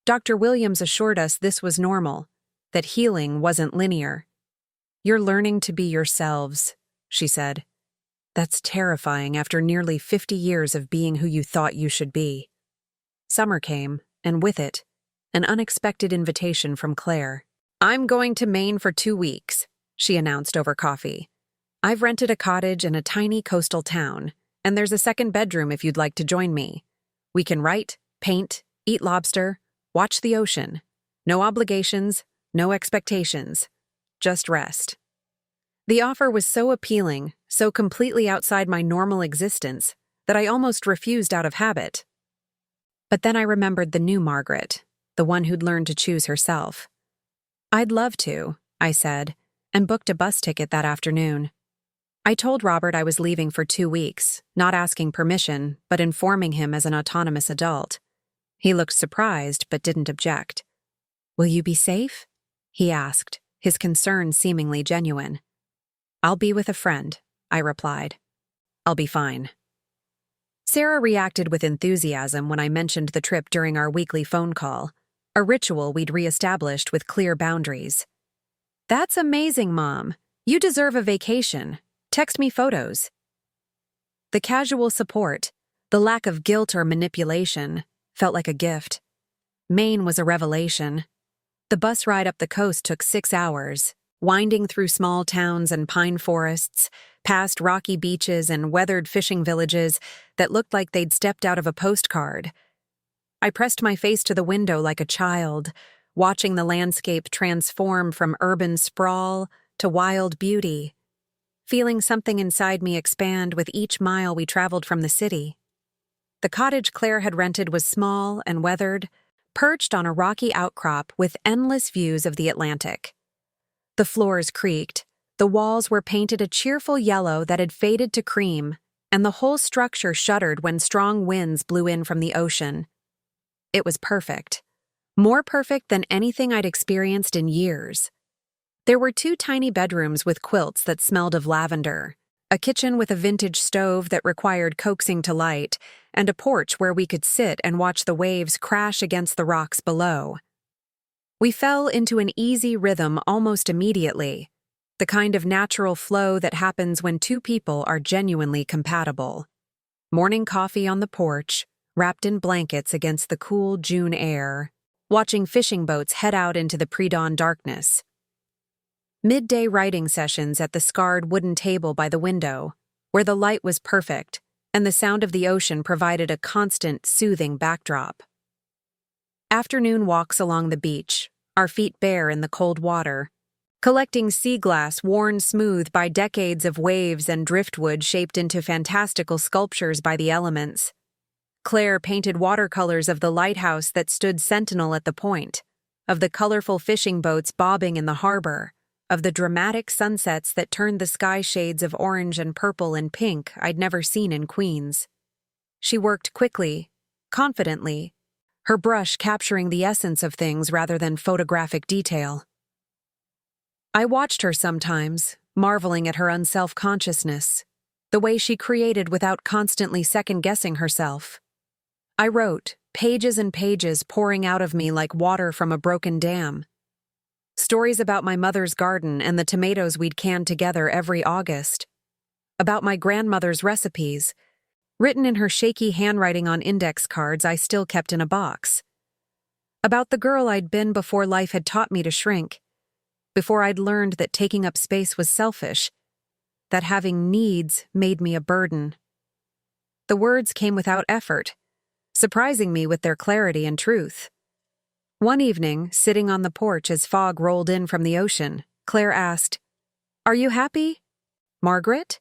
Dr. Williams assured us this was normal, that healing wasn't linear. "You're learning to be yourselves," she said. "That's terrifying after nearly 50 years of being who you thought you should be." Summer came, and with it, an unexpected invitation from Claire. "I'm going to Maine for 2 weeks," she announced over coffee. "I've rented a cottage in a tiny coastal town, and there's a second bedroom if you'd like to join me. We can write, paint, eat lobster, watch the ocean. No obligations, no expectations. Just rest." The offer was so appealing, so completely outside my normal existence, that I almost refused out of habit. But then I remembered the new Margaret, the one who'd learned to choose herself. "I'd love to," I said, and booked a bus ticket that afternoon. I told Robert I was leaving for 2 weeks, not asking permission, but informing him as an autonomous adult. He looked surprised, but didn't object. "Will you be safe?" he asked, his concern seemingly genuine. "I'll be with a friend," I replied. "I'll be fine." Sarah reacted with enthusiasm when I mentioned the trip during our weekly phone call, a ritual we'd re-established with clear boundaries. "That's amazing, Mom. You deserve a vacation. Text me photos." The casual support, the lack of guilt or manipulation, felt like a gift. Maine was a revelation. The bus ride up the coast took 6 hours, winding through small towns and pine forests, past rocky beaches and weathered fishing villages that looked like they'd stepped out of a postcard. I pressed my face to the window like a child, watching the landscape transform from urban sprawl to wild beauty, feeling something inside me expand with each mile we traveled from the city. The cottage Claire had rented was small and weathered, perched on a rocky outcrop with endless views of the Atlantic. The floors creaked, the walls were painted a cheerful yellow that had faded to cream, and the whole structure shuddered when strong winds blew in from the ocean. It was perfect. More perfect than anything I'd experienced in years. There were 2 tiny bedrooms with quilts that smelled of lavender, a kitchen with a vintage stove that required coaxing to light, and a porch where we could sit and watch the waves crash against the rocks below. We fell into an easy rhythm almost immediately, the kind of natural flow that happens when 2 people are genuinely compatible. Morning coffee on the porch, wrapped in blankets against the cool June air, watching fishing boats head out into the pre-dawn darkness. Midday writing sessions at the scarred wooden table by the window, where the light was perfect and the sound of the ocean provided a constant, soothing backdrop. Afternoon walks along the beach, our feet bare in the cold water, collecting sea glass worn smooth by decades of waves and driftwood shaped into fantastical sculptures by the elements. Claire painted watercolors of the lighthouse that stood sentinel at the point, of the colorful fishing boats bobbing in the harbor, of the dramatic sunsets that turned the sky shades of orange and purple and pink I'd never seen in Queens. She worked quickly, confidently, her brush capturing the essence of things rather than photographic detail. I watched her sometimes, marveling at her unself-consciousness, the way she created without constantly second-guessing herself. I wrote, pages and pages pouring out of me like water from a broken dam. Stories about my mother's garden and the tomatoes we'd canned together every August. About my grandmother's recipes, written in her shaky handwriting on index cards I still kept in a box. About the girl I'd been before life had taught me to shrink, before I'd learned that taking up space was selfish, that having needs made me a burden. The words came without effort, surprising me with their clarity and truth. One evening, sitting on the porch as fog rolled in from the ocean, Claire asked, "Are you happy, Margaret?"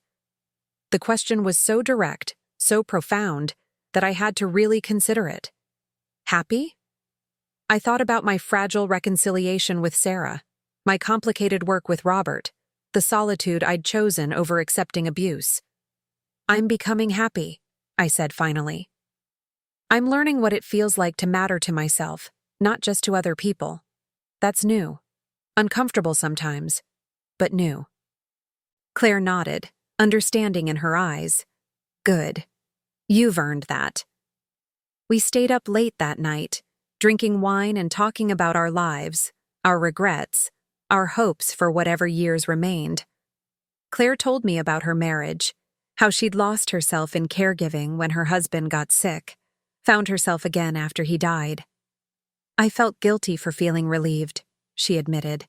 The question was so direct, so profound, that I had to really consider it. Happy? I thought about my fragile reconciliation with Sarah, my complicated work with Robert, the solitude I'd chosen over accepting abuse. "I'm becoming happy," I said finally. "I'm learning what it feels like to matter to myself, not just to other people. That's new. Uncomfortable sometimes, but new." Claire nodded, understanding in her eyes. "Good. You've earned that." We stayed up late that night, drinking wine and talking about our lives, our regrets, our hopes for whatever years remained. Claire told me about her marriage, how she'd lost herself in caregiving when her husband got sick, found herself again after he died. I felt guilty for feeling relieved, she admitted.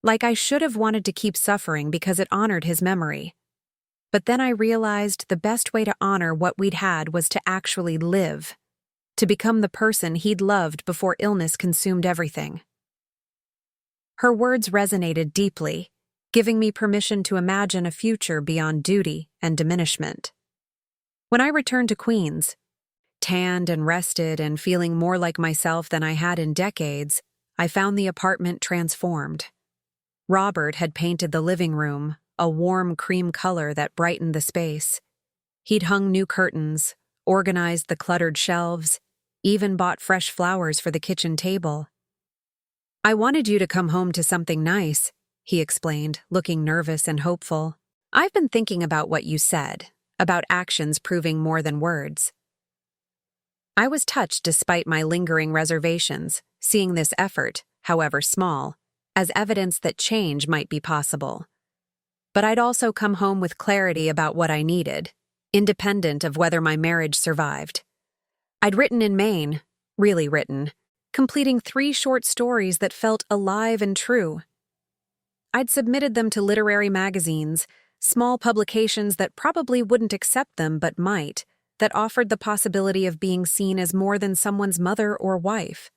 Like I should have wanted to keep suffering because it honored his memory. But then I realized the best way to honor what we'd had was to actually live, to become the person he'd loved before illness consumed everything. Her words resonated deeply, giving me permission to imagine a future beyond duty and diminishment. When I returned to Queens, tanned and rested and feeling more like myself than I had in decades, I found the apartment transformed. Robert had painted the living room, a warm cream color that brightened the space. He'd hung new curtains, organized the cluttered shelves, even bought fresh flowers for the kitchen table. "I wanted you to come home to something nice," he explained, looking nervous and hopeful. "I've been thinking about what you said, about actions proving more than words." I was touched despite my lingering reservations, seeing this effort, however small, as evidence that change might be possible. But I'd also come home with clarity about what I needed, independent of whether my marriage survived. I'd written in Maine, really written, completing 3 short stories that felt alive and true. I'd submitted them to literary magazines, small publications that probably wouldn't accept them but might, that offered the possibility of being seen as more than someone's mother or wife.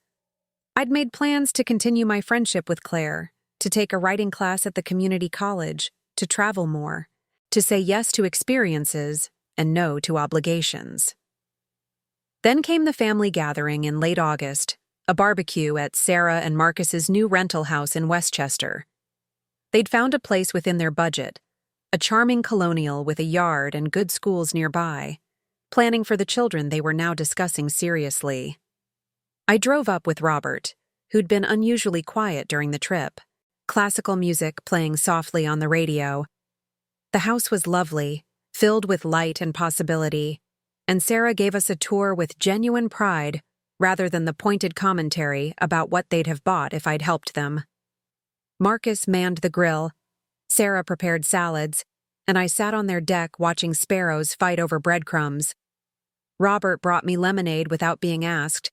I'd made plans to continue my friendship with Claire, to take a writing class at the community college, to travel more, to say yes to experiences and no to obligations. Then came the family gathering in late August, a barbecue at Sarah and Marcus's new rental house in Westchester. They'd found a place within their budget, a charming colonial with a yard and good schools nearby, planning for the children they were now discussing seriously. I drove up with Robert, who'd been unusually quiet during the trip, classical music playing softly on the radio. The house was lovely, filled with light and possibility, and Sarah gave us a tour with genuine pride rather than the pointed commentary about what they'd have bought if I'd helped them. Marcus manned the grill, Sarah prepared salads, and I sat on their deck watching sparrows fight over breadcrumbs. Robert brought me lemonade without being asked,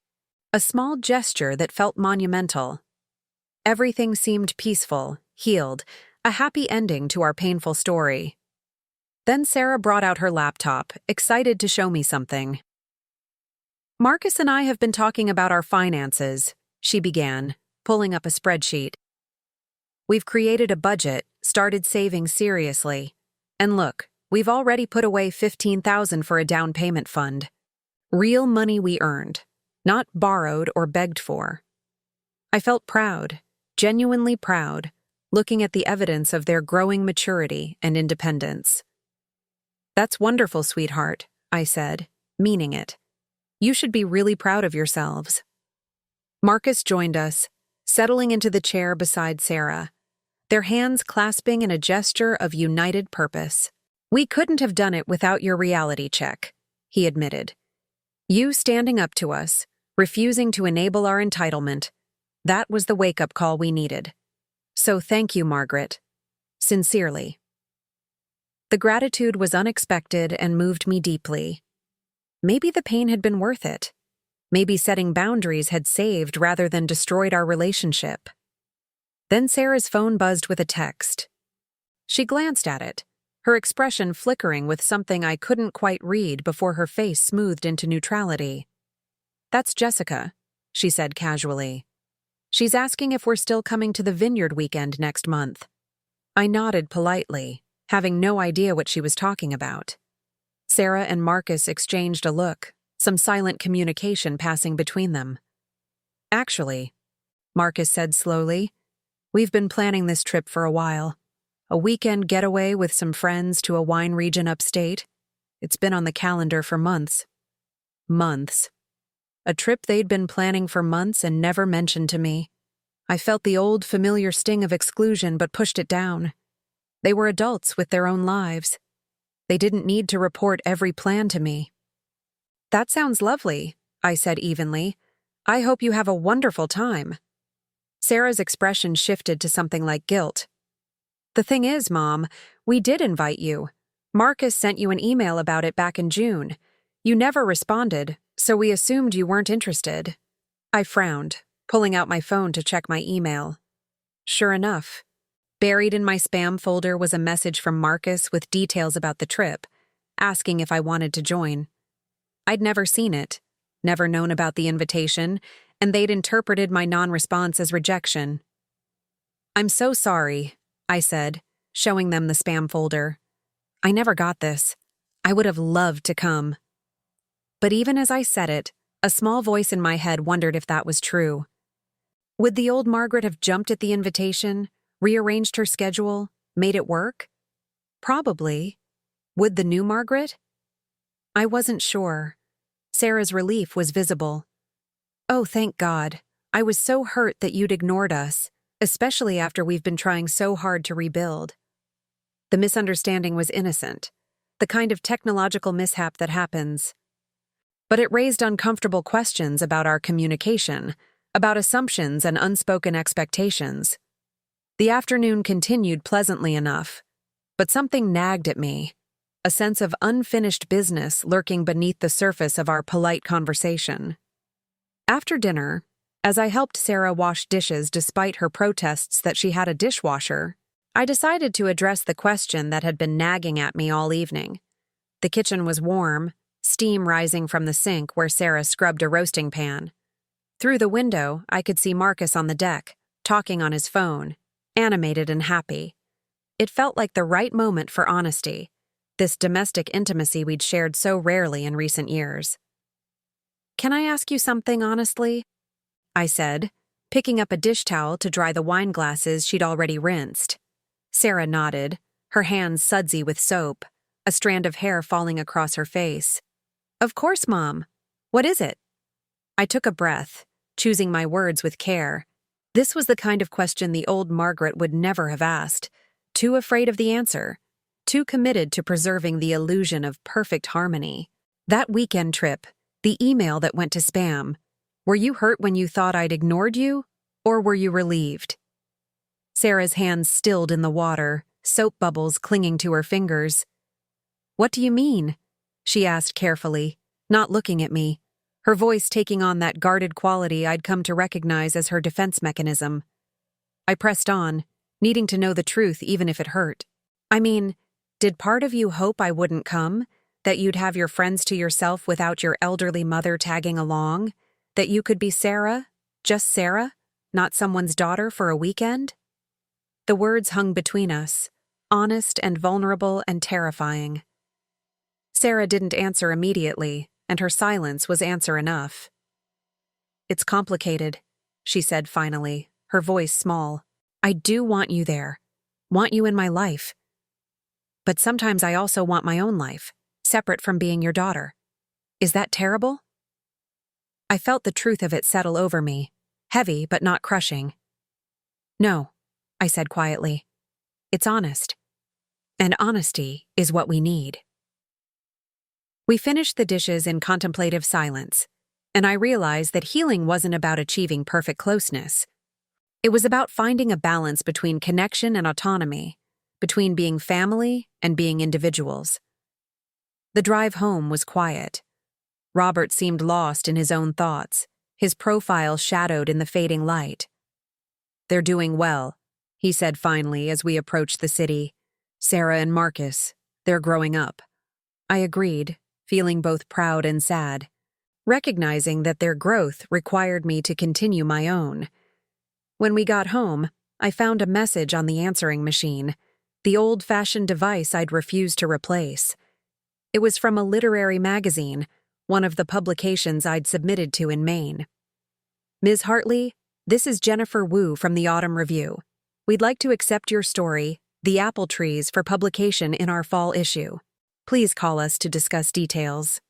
a small gesture that felt monumental. Everything seemed peaceful, healed, a happy ending to our painful story. Then Sarah brought out her laptop, excited to show me something. "Marcus and I have been talking about our finances," she began, pulling up a spreadsheet. "We've created a budget, started saving seriously. And look, we've already put away $15,000 for a down payment fund. Real money we earned, not borrowed or begged for." I felt proud, genuinely proud, looking at the evidence of their growing maturity and independence. "That's wonderful, sweetheart," I said, meaning it. "You should be really proud of yourselves." Marcus joined us, settling into the chair beside Sarah, their hands clasping in a gesture of united purpose. "We couldn't have done it without your reality check," he admitted. "You standing up to us, refusing to enable our entitlement, that was the wake-up call we needed. So thank you, Margaret. Sincerely." The gratitude was unexpected and moved me deeply. Maybe the pain had been worth it. Maybe setting boundaries had saved rather than destroyed our relationship. Then Sarah's phone buzzed with a text. She glanced at it, her expression flickering with something I couldn't quite read before her face smoothed into neutrality. "That's Jessica," she said casually. "She's asking if we're still coming to the Vineyard weekend next month." I nodded politely, having no idea what she was talking about. Sarah and Marcus exchanged a look, some silent communication passing between them. "Actually," Marcus said slowly, "we've been planning this trip for a while. A weekend getaway with some friends to a wine region upstate. It's been on the calendar for months." Months. A trip they'd been planning for months and never mentioned to me. I felt the old familiar sting of exclusion but pushed it down. They were adults with their own lives. They didn't need to report every plan to me. "That sounds lovely," I said evenly. "I hope you have a wonderful time." Sarah's expression shifted to something like guilt. The thing is, Mom, we did invite you. Marcus sent you an email about it back in June. You never responded, so we assumed you weren't interested. I frowned, pulling out my phone to check my email. Sure enough, buried in my spam folder was a message from Marcus with details about the trip, asking if I wanted to join. I'd never seen it, never known about the invitation, and they'd interpreted my non-response as rejection. I'm so sorry, I said, showing them the spam folder. I never got this. I would have loved to come. But even as I said it, a small voice in my head wondered if that was true. Would the old Margaret have jumped at the invitation, rearranged her schedule, made it work? Probably. Would the new Margaret? I wasn't sure. Sarah's relief was visible. Oh, thank God. I was so hurt that you'd ignored us, especially after we've been trying so hard to rebuild. The misunderstanding was innocent, the kind of technological mishap that happens. But it raised uncomfortable questions about our communication, about assumptions and unspoken expectations. The afternoon continued pleasantly enough, but something nagged at me, a sense of unfinished business lurking beneath the surface of our polite conversation. After dinner, as I helped Sarah wash dishes despite her protests that she had a dishwasher, I decided to address the question that had been nagging at me all evening. The kitchen was warm, steam rising from the sink where Sarah scrubbed a roasting pan. Through the window, I could see Marcus on the deck, talking on his phone, animated and happy. It felt like the right moment for honesty, this domestic intimacy we'd shared so rarely in recent years. Can I ask you something honestly? I said, picking up a dish towel to dry the wine glasses she'd already rinsed. Sarah nodded, her hands sudsy with soap, a strand of hair falling across her face. Of course, Mom. What is it? I took a breath, choosing my words with care. This was the kind of question the old Margaret would never have asked, too afraid of the answer, too committed to preserving the illusion of perfect harmony. That weekend trip, the email that went to spam, were you hurt when you thought I'd ignored you, or were you relieved? Sarah's hands stilled in the water, soap bubbles clinging to her fingers. What do you mean? She asked carefully, not looking at me, her voice taking on that guarded quality I'd come to recognize as her defense mechanism. I pressed on, needing to know the truth even if it hurt. I mean, did part of you hope I wouldn't come? That you'd have your friends to yourself without your elderly mother tagging along? That you could be Sarah, just Sarah, not someone's daughter for a weekend? The words hung between us, honest and vulnerable and terrifying. Sarah didn't answer immediately, and her silence was answer enough. It's complicated, she said finally, her voice small. I do want you there, want you in my life. But sometimes I also want my own life, separate from being your daughter. Is that terrible? I felt the truth of it settle over me, heavy but not crushing. No, I said quietly. It's honest. And honesty is what we need. We finished the dishes in contemplative silence, and I realized that healing wasn't about achieving perfect closeness. It was about finding a balance between connection and autonomy, between being family and being individuals. The drive home was quiet. Robert seemed lost in his own thoughts, his profile shadowed in the fading light. They're doing well, he said finally as we approached the city. Sarah and Marcus, they're growing up. I agreed, feeling both proud and sad, recognizing that their growth required me to continue my own. When we got home, I found a message on the answering machine, the old-fashioned device I'd refused to replace. It was from a literary magazine, one of the publications I'd submitted to in Maine. Ms. Hartley, this is Jennifer Wu from the Autumn Review. We'd like to accept your story, The Apple Trees, for publication in our fall issue. Please call us to discuss details.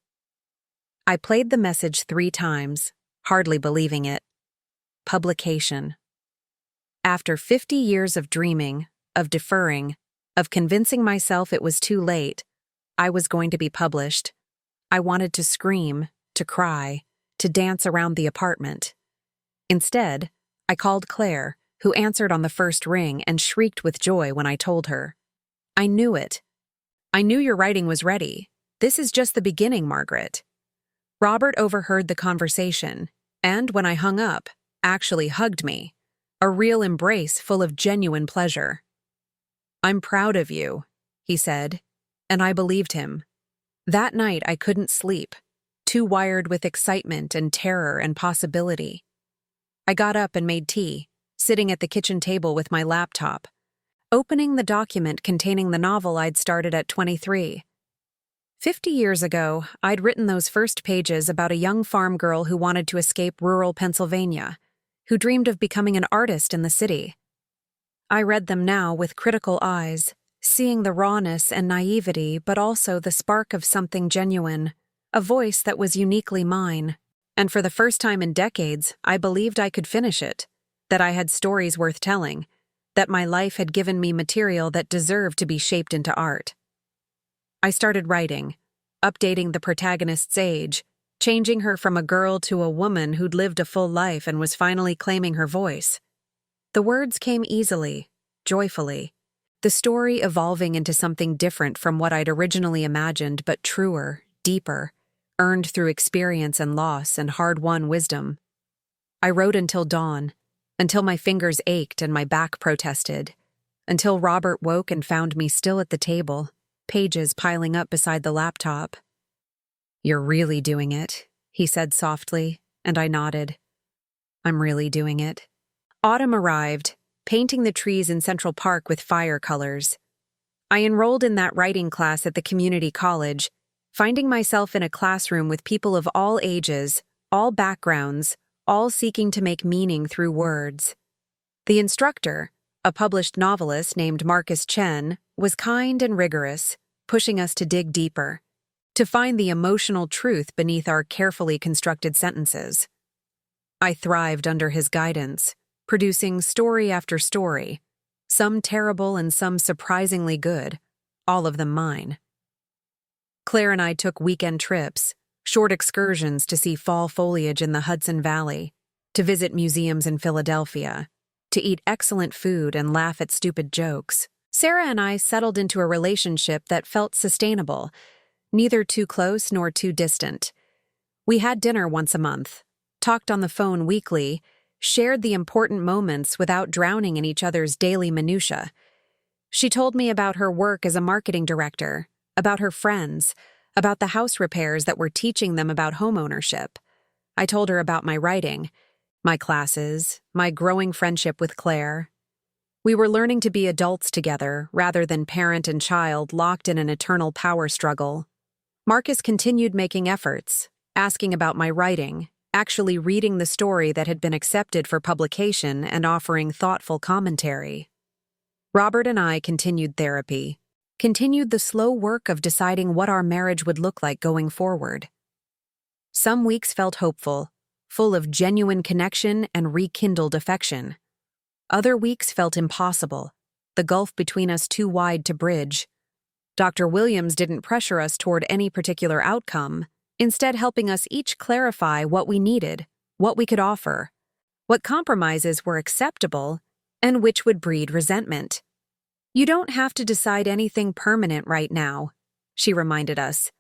I played the message 3 times, hardly believing it. Publication. After 50 years of dreaming, of deferring, of convincing myself it was too late, I was going to be published. I wanted to scream, to cry, to dance around the apartment. Instead, I called Claire, who answered on the first ring and shrieked with joy when I told her. I knew it. I knew your writing was ready. This is just the beginning, Margaret. Robert overheard the conversation, and when I hung up, actually hugged me. A real embrace full of genuine pleasure. I'm proud of you, he said, and I believed him. That night I couldn't sleep, too wired with excitement and terror and possibility. I got up and made tea, sitting at the kitchen table with my laptop, opening the document containing the novel I'd started at 23. 50 years ago, I'd written those first pages about a young farm girl who wanted to escape rural Pennsylvania, who dreamed of becoming an artist in the city. I read them now with critical eyes, seeing the rawness and naivety, but also the spark of something genuine, a voice that was uniquely mine. And for the first time in decades, I believed I could finish it, that I had stories worth telling, that my life had given me material that deserved to be shaped into art. I started writing, updating the protagonist's age, changing her from a girl to a woman who'd lived a full life and was finally claiming her voice. The words came easily, joyfully, the story evolving into something different from what I'd originally imagined, but truer, deeper, earned through experience and loss and hard-won wisdom. I wrote until dawn, until my fingers ached and my back protested, until Robert woke and found me still at the table, pages piling up beside the laptop. You're really doing it, he said softly, and I nodded. I'm really doing it. Autumn arrived, painting the trees in Central Park with fire colors. I enrolled in that writing class at the community college, finding myself in a classroom with people of all ages, all backgrounds, all seeking to make meaning through words. The instructor, a published novelist named Marcus Chen, was kind and rigorous, pushing us to dig deeper, to find the emotional truth beneath our carefully constructed sentences. I thrived under his guidance, producing story after story, some terrible and some surprisingly good, all of them mine. Claire and I took weekend trips, short excursions to see fall foliage in the Hudson Valley, to visit museums in Philadelphia, to eat excellent food and laugh at stupid jokes. Sarah and I settled into a relationship that felt sustainable, neither too close nor too distant. We had dinner once a month, talked on the phone weekly, shared the important moments without drowning in each other's daily minutiae. She told me about her work as a marketing director, about her friends, about the house repairs that were teaching them about homeownership. I told her about my writing, my classes, my growing friendship with Claire. We were learning to be adults together rather than parent and child locked in an eternal power struggle. Marcus continued making efforts, asking about my writing, actually reading the story that had been accepted for publication and offering thoughtful commentary. Robert and I continued therapy, continued the slow work of deciding what our marriage would look like going forward. Some weeks felt hopeful, full of genuine connection and rekindled affection. Other weeks felt impossible, the gulf between us too wide to bridge. Dr. Williams didn't pressure us toward any particular outcome, instead helping us each clarify what we needed, what we could offer, what compromises were acceptable, and which would breed resentment. You don't have to decide anything permanent right now, she reminded us.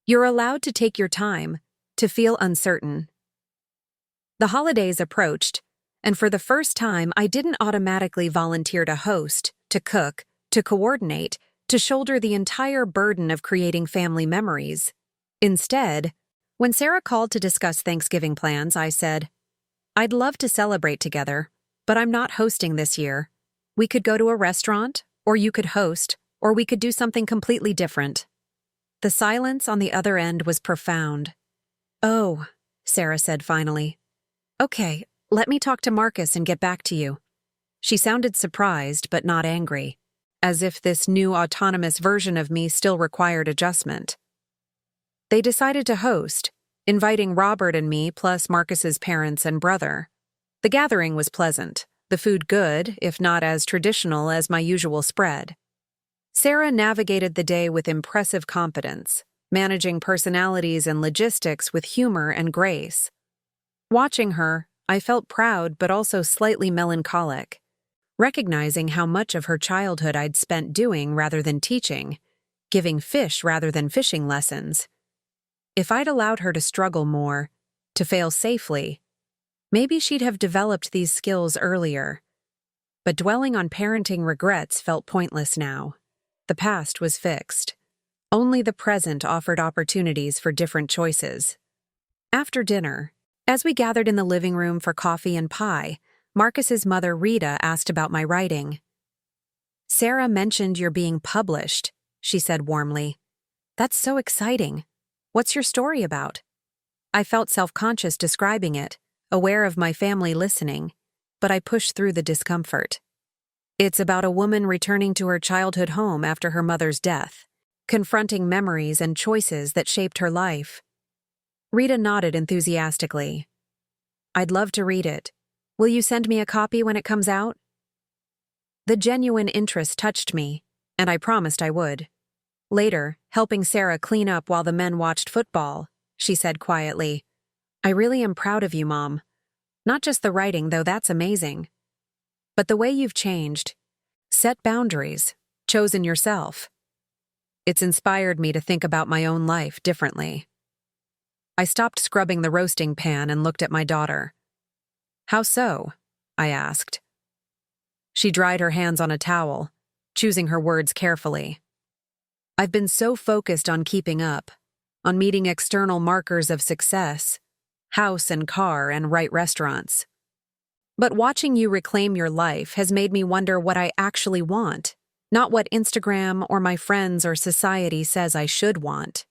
You're allowed to take your time, to feel uncertain. The holidays approached, and for the first time I didn't automatically volunteer to host, to cook, to coordinate, to shoulder the entire burden of creating family memories. Instead, when Sarah called to discuss Thanksgiving plans, I said, I'd love to celebrate together, but I'm not hosting this year. We could go to a restaurant, or you could host, or we could do something completely different. The silence on the other end was profound. Oh, Sarah said finally. Okay, let me talk to Marcus and get back to you. She sounded surprised but not angry, as if this new autonomous version of me still required adjustment. They decided to host, inviting Robert and me plus Marcus's parents and brother. The gathering was pleasant, the food good, if not as traditional as my usual spread. Sarah navigated the day with impressive competence, managing personalities and logistics with humor and grace. Watching her, I felt proud but also slightly melancholic, recognizing how much of her childhood I'd spent doing rather than teaching, giving fish rather than fishing lessons. If I'd allowed her to struggle more, to fail safely, maybe she'd have developed these skills earlier. But dwelling on parenting regrets felt pointless now. The past was fixed. Only the present offered opportunities for different choices. After dinner, as we gathered in the living room for coffee and pie, Marcus's mother Rita asked about my writing. "Sarah mentioned you're being published," she said warmly. "That's so exciting. What's your story about?" I felt self-conscious describing it, aware of my family listening, but I pushed through the discomfort. It's about a woman returning to her childhood home after her mother's death, confronting memories and choices that shaped her life. Rita nodded enthusiastically. "I'd love to read it. Will you send me a copy when it comes out?" The genuine interest touched me, and I promised I would. Later, helping Sarah clean up while the men watched football, she said quietly, "I really am proud of you, Mom. Not just the writing, though that's amazing, but the way you've changed, set boundaries, chosen yourself. It's inspired me to think about my own life differently." I stopped scrubbing the roasting pan and looked at my daughter. "How so?" I asked. She dried her hands on a towel, choosing her words carefully. "I've been so focused on keeping up, on meeting external markers of success, house and car and right restaurants. But watching you reclaim your life has made me wonder what I actually want, not what Instagram or my friends or society says I should want."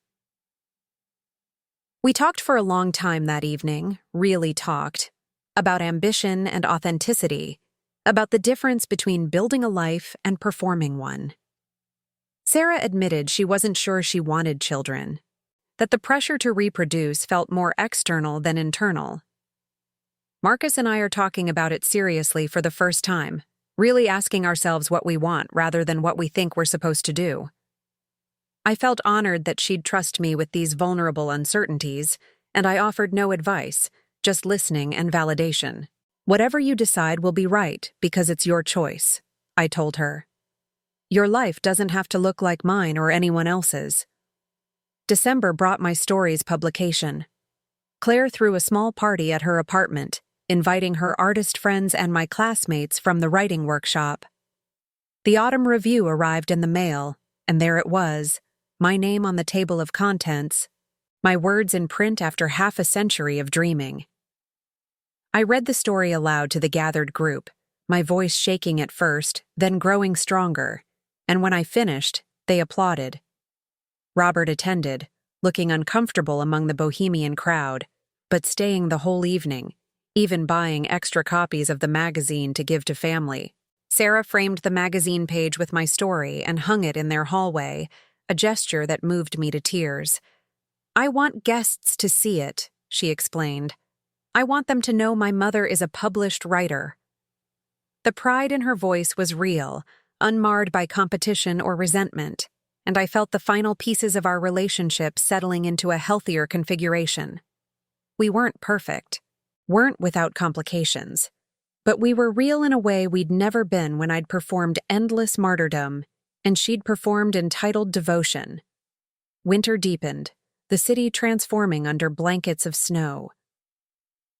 We talked for a long time that evening, really talked, about ambition and authenticity, about the difference between building a life and performing one. Sarah admitted she wasn't sure she wanted children, that the pressure to reproduce felt more external than internal. Marcus and I are talking about it seriously for the first time, really asking ourselves what we want rather than what we think we're supposed to do. I felt honored that she'd trust me with these vulnerable uncertainties, and I offered no advice, just listening and validation. "Whatever you decide will be right because it's your choice," I told her. "Your life doesn't have to look like mine or anyone else's." December brought my story's publication. Claire threw a small party at her apartment, inviting her artist friends and my classmates from the writing workshop. The autumn review arrived in the mail, and there it was, my name on the table of contents, my words in print after half a century of dreaming. I read the story aloud to the gathered group, my voice shaking at first, then growing stronger, and when I finished, they applauded. Robert attended, looking uncomfortable among the bohemian crowd, but staying the whole evening, even buying extra copies of the magazine to give to family. Sarah framed the magazine page with my story and hung it in their hallway, a gesture that moved me to tears. "I want guests to see it," she explained. "I want them to know my mother is a published writer." The pride in her voice was real, unmarred by competition or resentment, and I felt the final pieces of our relationship settling into a healthier configuration. We weren't perfect, weren't without complications, but we were real in a way we'd never been when I'd performed endless martyrdom and she'd performed entitled devotion. Winter deepened, the city transforming under blankets of snow.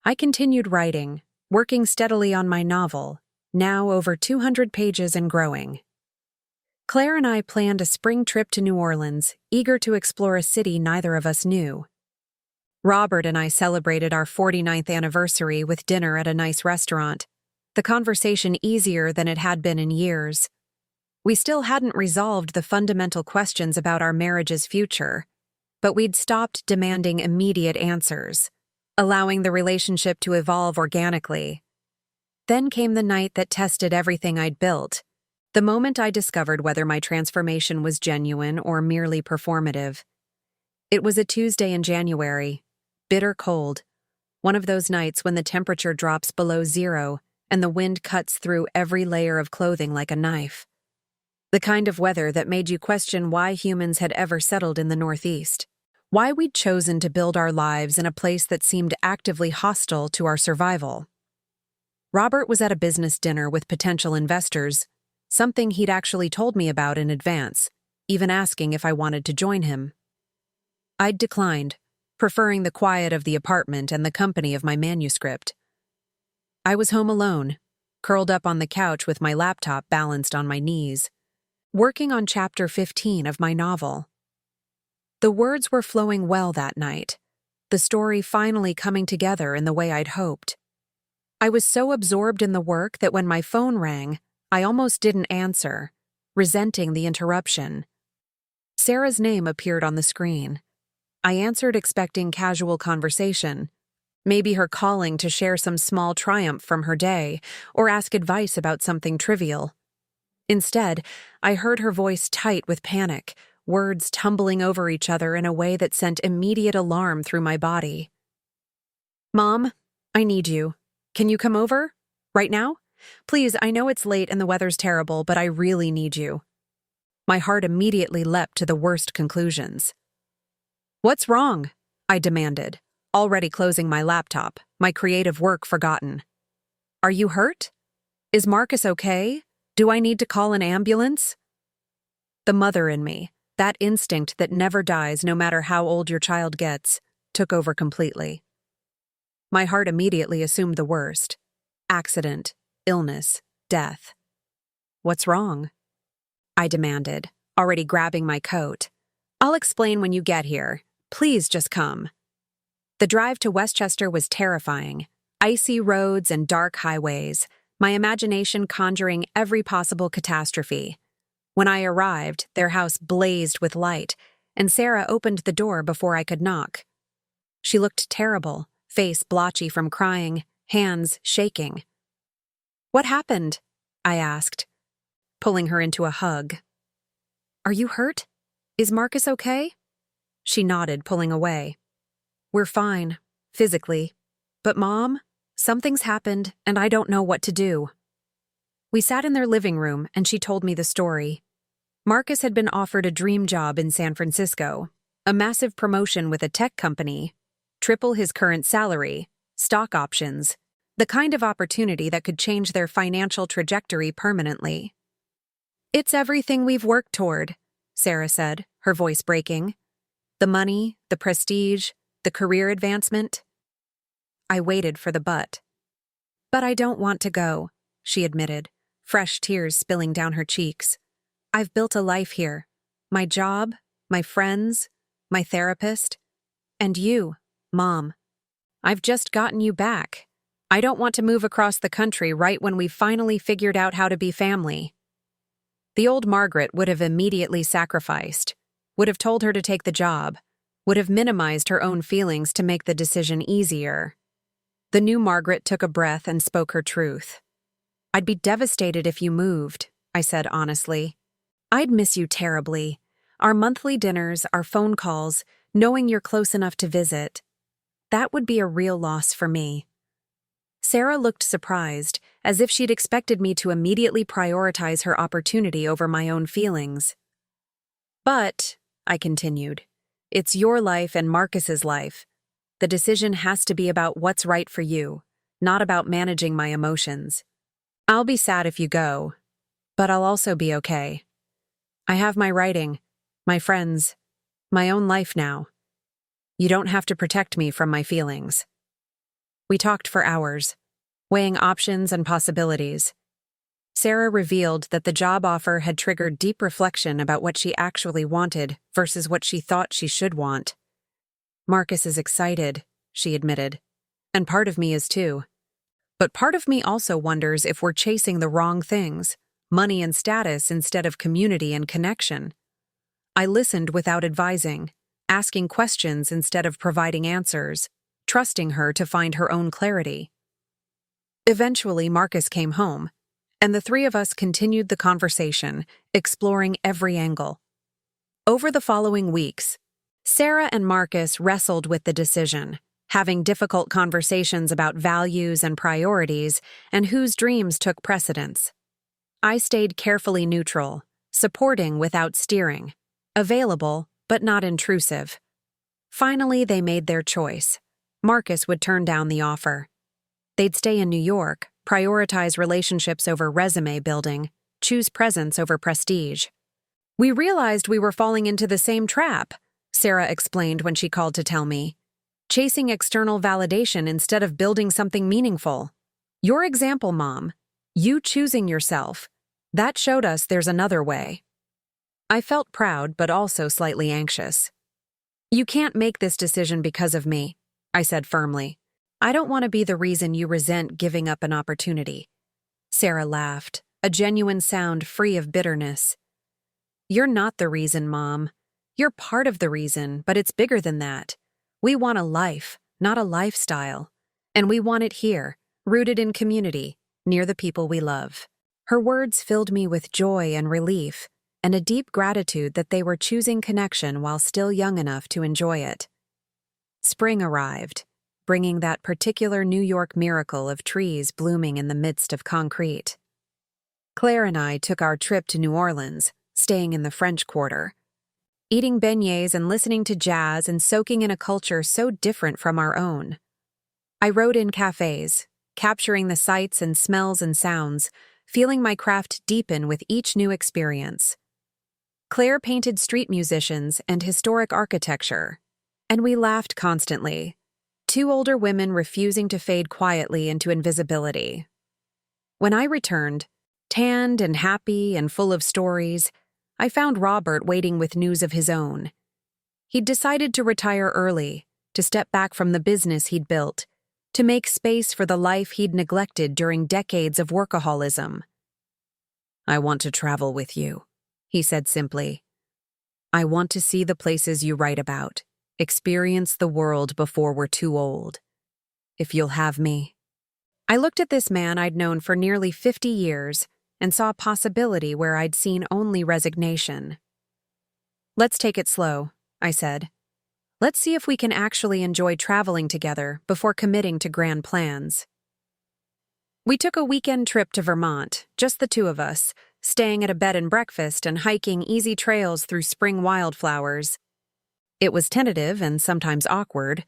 I continued writing, working steadily on my novel, now over 200 pages and growing. Claire and I planned a spring trip to New Orleans, eager to explore a city neither of us knew. Robert and I celebrated our 49th anniversary with dinner at a nice restaurant, the conversation easier than it had been in years. We still hadn't resolved the fundamental questions about our marriage's future, but we'd stopped demanding immediate answers, allowing the relationship to evolve organically. Then came the night that tested everything I'd built, the moment I discovered whether my transformation was genuine or merely performative. It was a Tuesday in January, bitter cold, one of those nights when the temperature drops below zero and the wind cuts through every layer of clothing like a knife. The kind of weather that made you question why humans had ever settled in the Northeast. why we'd chosen to build our lives in a place that seemed actively hostile to our survival. Robert was at a business dinner with potential investors, something he'd actually told me about in advance, even asking if I wanted to join him. I'd declined, preferring the quiet of the apartment and the company of my manuscript. I was home alone, curled up on the couch with my laptop balanced on my knees, working on chapter 15 of my novel. The words were flowing well that night, the story finally coming together in the way I'd hoped. I was so absorbed in the work that when my phone rang, I almost didn't answer, resenting the interruption. Sarah's name appeared on the screen. I answered expecting casual conversation, maybe her calling to share some small triumph from her day or ask advice about something trivial. Instead, I heard her voice tight with panic, words tumbling over each other in a way that sent immediate alarm through my body. "Mom, I need you. Can you come over? Right now? Please, I know it's late and the weather's terrible, but I really need you." My heart immediately leapt to the worst conclusions. "What's wrong?" I demanded, already closing my laptop, my creative work forgotten. "Are you hurt? Is Marcus okay? Do I need to call an ambulance?" The mother in me, that instinct that never dies no matter how old your child gets, took over completely. My heart immediately assumed the worst. Accident, illness, death. "What's wrong?" I demanded, already grabbing my coat. "I'll explain when you get here. Please just come." The drive to Westchester was terrifying. Icy roads and dark highways, my imagination conjuring every possible catastrophe. When I arrived, their house blazed with light, and Sarah opened the door before I could knock. She looked terrible, face blotchy from crying, hands shaking. "What happened?" I asked, pulling her into a hug. "Are you hurt? Is Marcus okay?" She nodded, pulling away. "We're fine, physically. But Mom, something's happened, and I don't know what to do." We sat in their living room, and she told me the story. Marcus had been offered a dream job in San Francisco, a massive promotion with a tech company, triple his current salary, stock options, the kind of opportunity that could change their financial trajectory permanently. "It's everything we've worked toward," Sarah said, her voice breaking. "The money, the prestige, the career advancement." I waited for the but. "But I don't want to go," she admitted, fresh tears spilling down her cheeks. "I've built a life here. My job, my friends, my therapist, and you, Mom. I've just gotten you back. I don't want to move across the country right when we've finally figured out how to be family." The old Margaret would have immediately sacrificed, would have told her to take the job, would have minimized her own feelings to make the decision easier. The new Margaret took a breath and spoke her truth. "I'd be devastated if you moved," I said honestly. "I'd miss you terribly. Our monthly dinners, our phone calls, knowing you're close enough to visit. That would be a real loss for me." Sarah looked surprised, as if she'd expected me to immediately prioritize her opportunity over my own feelings. "But," I continued, "it's your life and Marcus's life. The decision has to be about what's right for you, not about managing my emotions. I'll be sad if you go, but I'll also be okay. I have my writing, my friends, my own life now. You don't have to protect me from my feelings." We talked for hours, weighing options and possibilities. Sarah revealed that the job offer had triggered deep reflection about what she actually wanted versus what she thought she should want. "Marcus is excited," she admitted, "and part of me is too. But part of me also wonders if we're chasing the wrong things, money and status instead of community and connection." I listened without advising, asking questions instead of providing answers, trusting her to find her own clarity. Eventually, Marcus came home, and the three of us continued the conversation, exploring every angle. Over the following weeks, Sarah and Marcus wrestled with the decision, having difficult conversations about values and priorities and whose dreams took precedence. I stayed carefully neutral, supporting without steering, available but not intrusive. Finally, they made their choice. Marcus would turn down the offer. They'd stay in New York, prioritize relationships over resume building, choose presence over prestige. We realized we were falling into the same trap, Sarah explained when she called to tell me. Chasing external validation instead of building something meaningful. Your example, Mom. You choosing yourself. That showed us there's another way. I felt proud but also slightly anxious. You can't make this decision because of me, I said firmly. I don't want to be the reason you resent giving up an opportunity. Sarah laughed, a genuine sound free of bitterness. You're not the reason, Mom. You're part of the reason, but it's bigger than that. We want a life, not a lifestyle. And we want it here, rooted in community, near the people we love. Her words filled me with joy and relief, and a deep gratitude that they were choosing connection while still young enough to enjoy it. Spring arrived, bringing that particular New York miracle of trees blooming in the midst of concrete. Claire and I took our trip to New Orleans, staying in the French Quarter. Eating beignets and listening to jazz and soaking in a culture so different from our own. I rode in cafes, capturing the sights and smells and sounds, feeling my craft deepen with each new experience. Claire painted street musicians and historic architecture, and we laughed constantly, two older women refusing to fade quietly into invisibility. When I returned, tanned and happy and full of stories, I found Robert waiting with news of his own. He'd decided to retire early, to step back from the business he'd built, to make space for the life he'd neglected during decades of workaholism. I want to travel with you, he said simply. I want to see the places you write about, experience the world before we're too old. If you'll have me. I looked at this man I'd known for nearly 50 years, and saw a possibility where I'd seen only resignation. Let's take it slow, I said. Let's see if we can actually enjoy traveling together before committing to grand plans. We took a weekend trip to Vermont, just the two of us, staying at a bed and breakfast and hiking easy trails through spring wildflowers. It was tentative and sometimes awkward,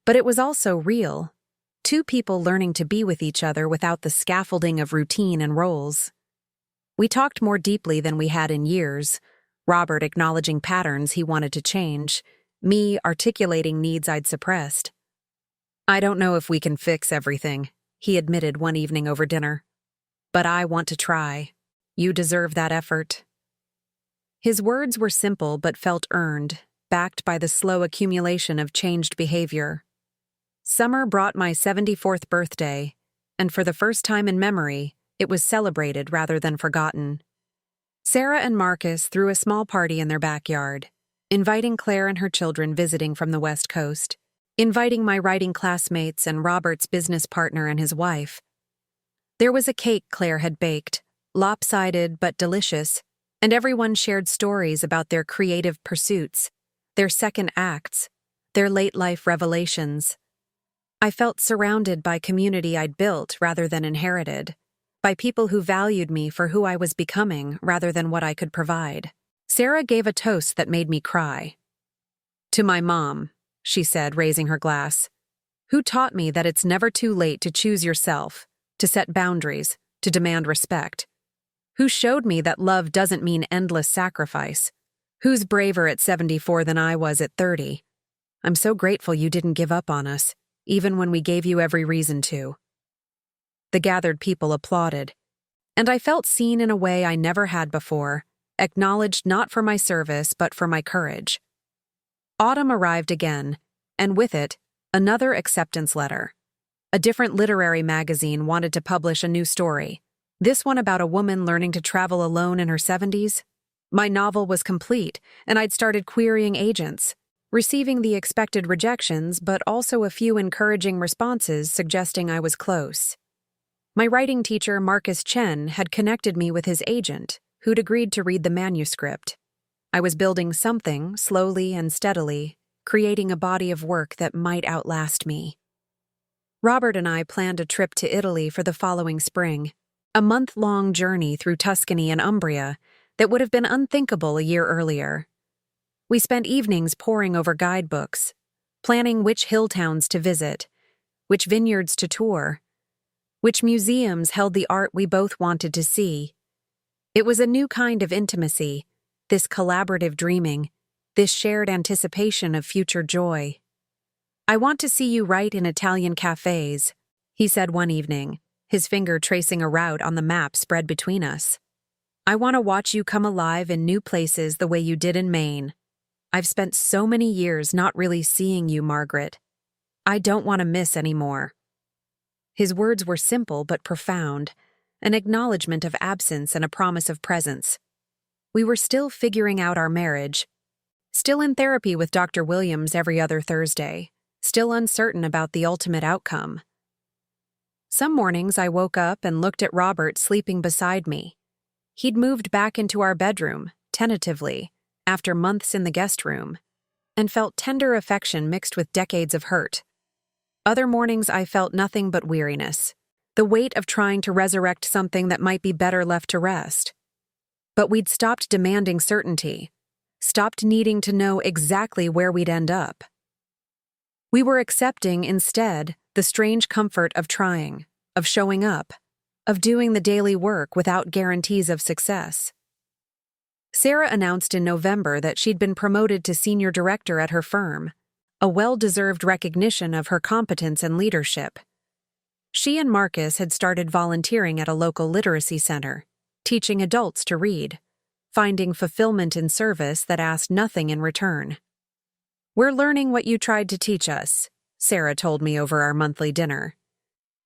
but it was also real. Two people learning to be with each other without the scaffolding of routine and roles. We talked more deeply than we had in years, Robert acknowledging patterns he wanted to change, me articulating needs I'd suppressed. I don't know if we can fix everything, he admitted one evening over dinner. But I want to try. You deserve that effort. His words were simple but felt earned, backed by the slow accumulation of changed behavior. Summer brought my 74th birthday, and for the first time in memory, it was celebrated rather than forgotten. Sarah and Marcus threw a small party in their backyard, inviting Claire and her children visiting from the West Coast, inviting my writing classmates and Robert's business partner and his wife. There was a cake Claire had baked, lopsided but delicious, and everyone shared stories about their creative pursuits, their second acts, their late-life revelations. I felt surrounded by community I'd built rather than inherited, by people who valued me for who I was becoming rather than what I could provide. Sarah gave a toast that made me cry. To my mom, she said, raising her glass, who taught me that it's never too late to choose yourself, to set boundaries, to demand respect. Who showed me that love doesn't mean endless sacrifice. Who's braver at 74 than I was at 30? I'm so grateful you didn't give up on us, even when we gave you every reason to. The gathered people applauded, and I felt seen in a way I never had before, acknowledged not for my service but for my courage. Autumn arrived again, and with it, another acceptance letter. A different literary magazine wanted to publish a new story, this one about a woman learning to travel alone in her 70s. My novel was complete, and I'd started querying agents, receiving the expected rejections but also a few encouraging responses suggesting I was close. My writing teacher, Marcus Chen, had connected me with his agent, who'd agreed to read the manuscript. I was building something, slowly and steadily, creating a body of work that might outlast me. Robert and I planned a trip to Italy for the following spring, a month-long journey through Tuscany and Umbria that would have been unthinkable a year earlier. We spent evenings poring over guidebooks, planning which hill towns to visit, which vineyards to tour, which museums held the art we both wanted to see. It was a new kind of intimacy, this collaborative dreaming, this shared anticipation of future joy. "I want to see you write in Italian cafes," he said one evening, his finger tracing a route on the map spread between us. "I want to watch you come alive in new places the way you did in Maine. I've spent so many years not really seeing you, Margaret. I don't want to miss any more." His words were simple but profound, an acknowledgement of absence and a promise of presence. We were still figuring out our marriage, still in therapy with Dr. Williams every other Thursday, still uncertain about the ultimate outcome. Some mornings I woke up and looked at Robert sleeping beside me. He'd moved back into our bedroom, tentatively, after months in the guest room, and felt tender affection mixed with decades of hurt. Other mornings I felt nothing but weariness, the weight of trying to resurrect something that might be better left to rest. But we'd stopped demanding certainty, stopped needing to know exactly where we'd end up. We were accepting, instead, the strange comfort of trying, of showing up, of doing the daily work without guarantees of success. Sarah announced in November that she'd been promoted to senior director at her firm, a well-deserved recognition of her competence and leadership. She and Marcus had started volunteering at a local literacy center, teaching adults to read, finding fulfillment in service that asked nothing in return. "We're learning what you tried to teach us," Sarah told me over our monthly dinner.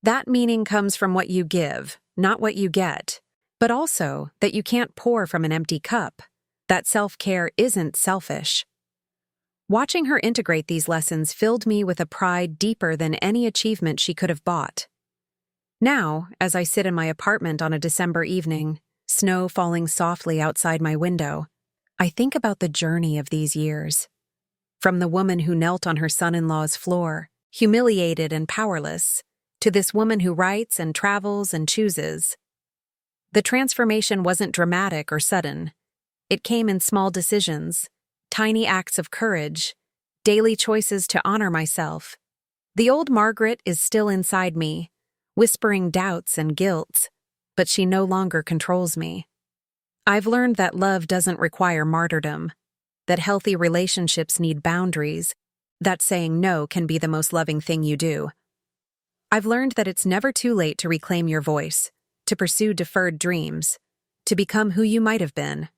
"That meaning comes from what you give, not what you get, but also that you can't pour from an empty cup, that self-care isn't selfish." Watching her integrate these lessons filled me with a pride deeper than any achievement she could have bought. Now, as I sit in my apartment on a December evening, snow falling softly outside my window, I think about the journey of these years. From the woman who knelt on her son-in-law's floor, humiliated and powerless, to this woman who writes and travels and chooses. The transformation wasn't dramatic or sudden. It came in small decisions, tiny acts of courage, daily choices to honor myself. The old Margaret is still inside me, whispering doubts and guilt, but she no longer controls me. I've learned that love doesn't require martyrdom, that healthy relationships need boundaries, that saying no can be the most loving thing you do. I've learned that it's never too late to reclaim your voice, to pursue deferred dreams, to become who you might have been.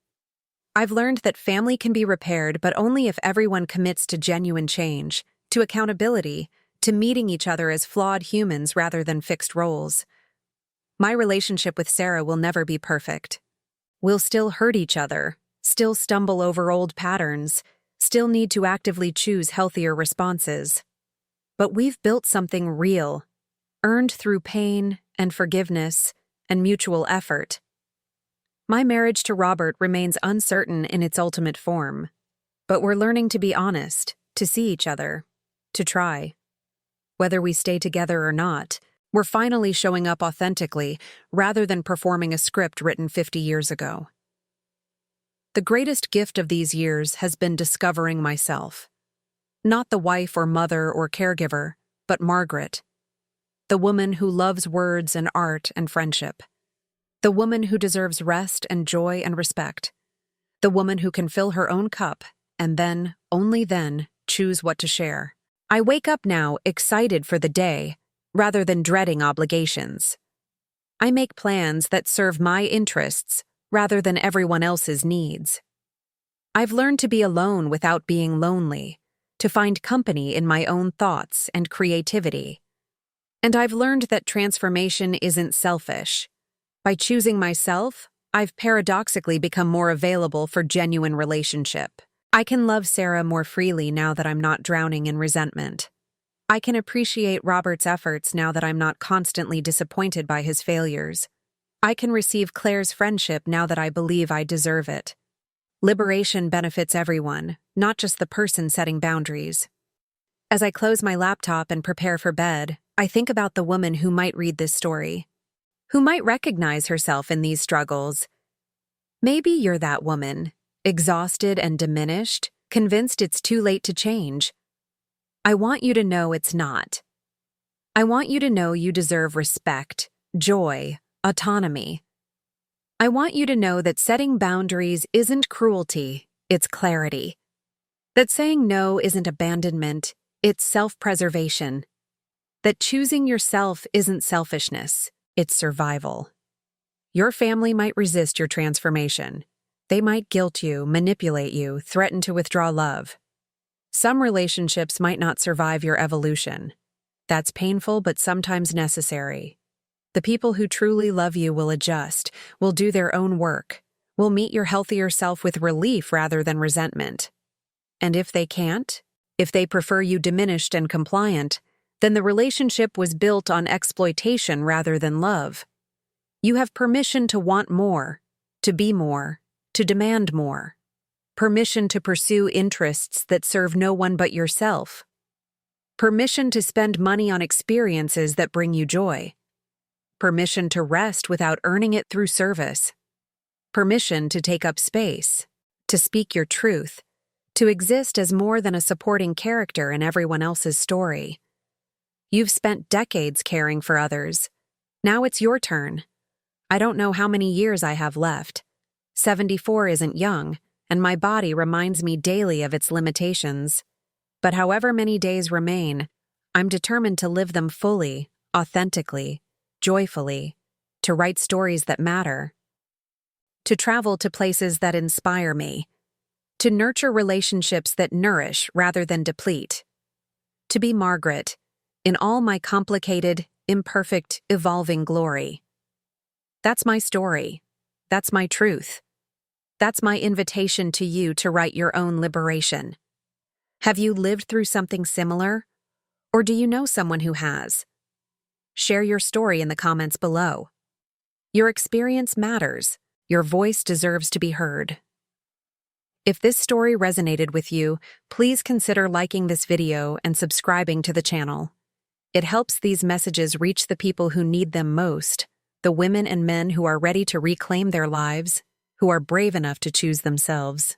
I've learned that family can be repaired, but only if everyone commits to genuine change, to accountability, to meeting each other as flawed humans rather than fixed roles. My relationship with Sarah will never be perfect. We'll still hurt each other, still stumble over old patterns, still need to actively choose healthier responses. But we've built something real, earned through pain and forgiveness and mutual effort. My marriage to Robert remains uncertain in its ultimate form, but we're learning to be honest, to see each other, to try. Whether we stay together or not, we're finally showing up authentically rather than performing a script written 50 years ago. The greatest gift of these years has been discovering myself. Not the wife or mother or caregiver, but Margaret. The woman who loves words and art and friendship. The woman who deserves rest and joy and respect. The woman who can fill her own cup and then, only then, choose what to share. I wake up now excited for the day, rather than dreading obligations. I make plans that serve my interests rather than everyone else's needs. I've learned to be alone without being lonely, to find company in my own thoughts and creativity. And I've learned that transformation isn't selfish. By choosing myself, I've paradoxically become more available for genuine relationship. I can love Sarah more freely now that I'm not drowning in resentment. I can appreciate Robert's efforts now that I'm not constantly disappointed by his failures. I can receive Claire's friendship now that I believe I deserve it. Liberation benefits everyone, not just the person setting boundaries. As I close my laptop and prepare for bed, I think about the woman who might read this story, who might recognize herself in these struggles. Maybe you're that woman, exhausted and diminished, convinced it's too late to change. I want you to know it's not. I want you to know you deserve respect, joy, autonomy. I want you to know that setting boundaries isn't cruelty, it's clarity. That saying no isn't abandonment, it's self-preservation. That choosing yourself isn't selfishness, it's survival. Your family might resist your transformation. They might guilt you, manipulate you, threaten to withdraw love. Some relationships might not survive your evolution. That's painful but sometimes necessary. The people who truly love you will adjust, will do their own work, will meet your healthier self with relief rather than resentment. And if they can't, if they prefer you diminished and compliant, then the relationship was built on exploitation rather than love. You have permission to want more, to be more, to demand more. Permission to pursue interests that serve no one but yourself. Permission to spend money on experiences that bring you joy. Permission to rest without earning it through service. Permission to take up space, to speak your truth, to exist as more than a supporting character in everyone else's story. You've spent decades caring for others. Now it's your turn. I don't know how many years I have left. 74 isn't young, and my body reminds me daily of its limitations. But however many days remain, I'm determined to live them fully, authentically, joyfully, to write stories that matter, to travel to places that inspire me, to nurture relationships that nourish rather than deplete, to be Margaret, in all my complicated, imperfect, evolving glory. That's my story. That's my truth. That's my invitation to you to write your own liberation. Have you lived through something similar? Or do you know someone who has? Share your story in the comments below. Your experience matters. Your voice deserves to be heard. If this story resonated with you, please consider liking this video and subscribing to the channel. It helps these messages reach the people who need them most, the women and men who are ready to reclaim their lives, who are brave enough to choose themselves.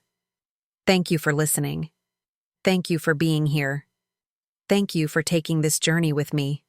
Thank you for listening. Thank you for being here. Thank you for taking this journey with me.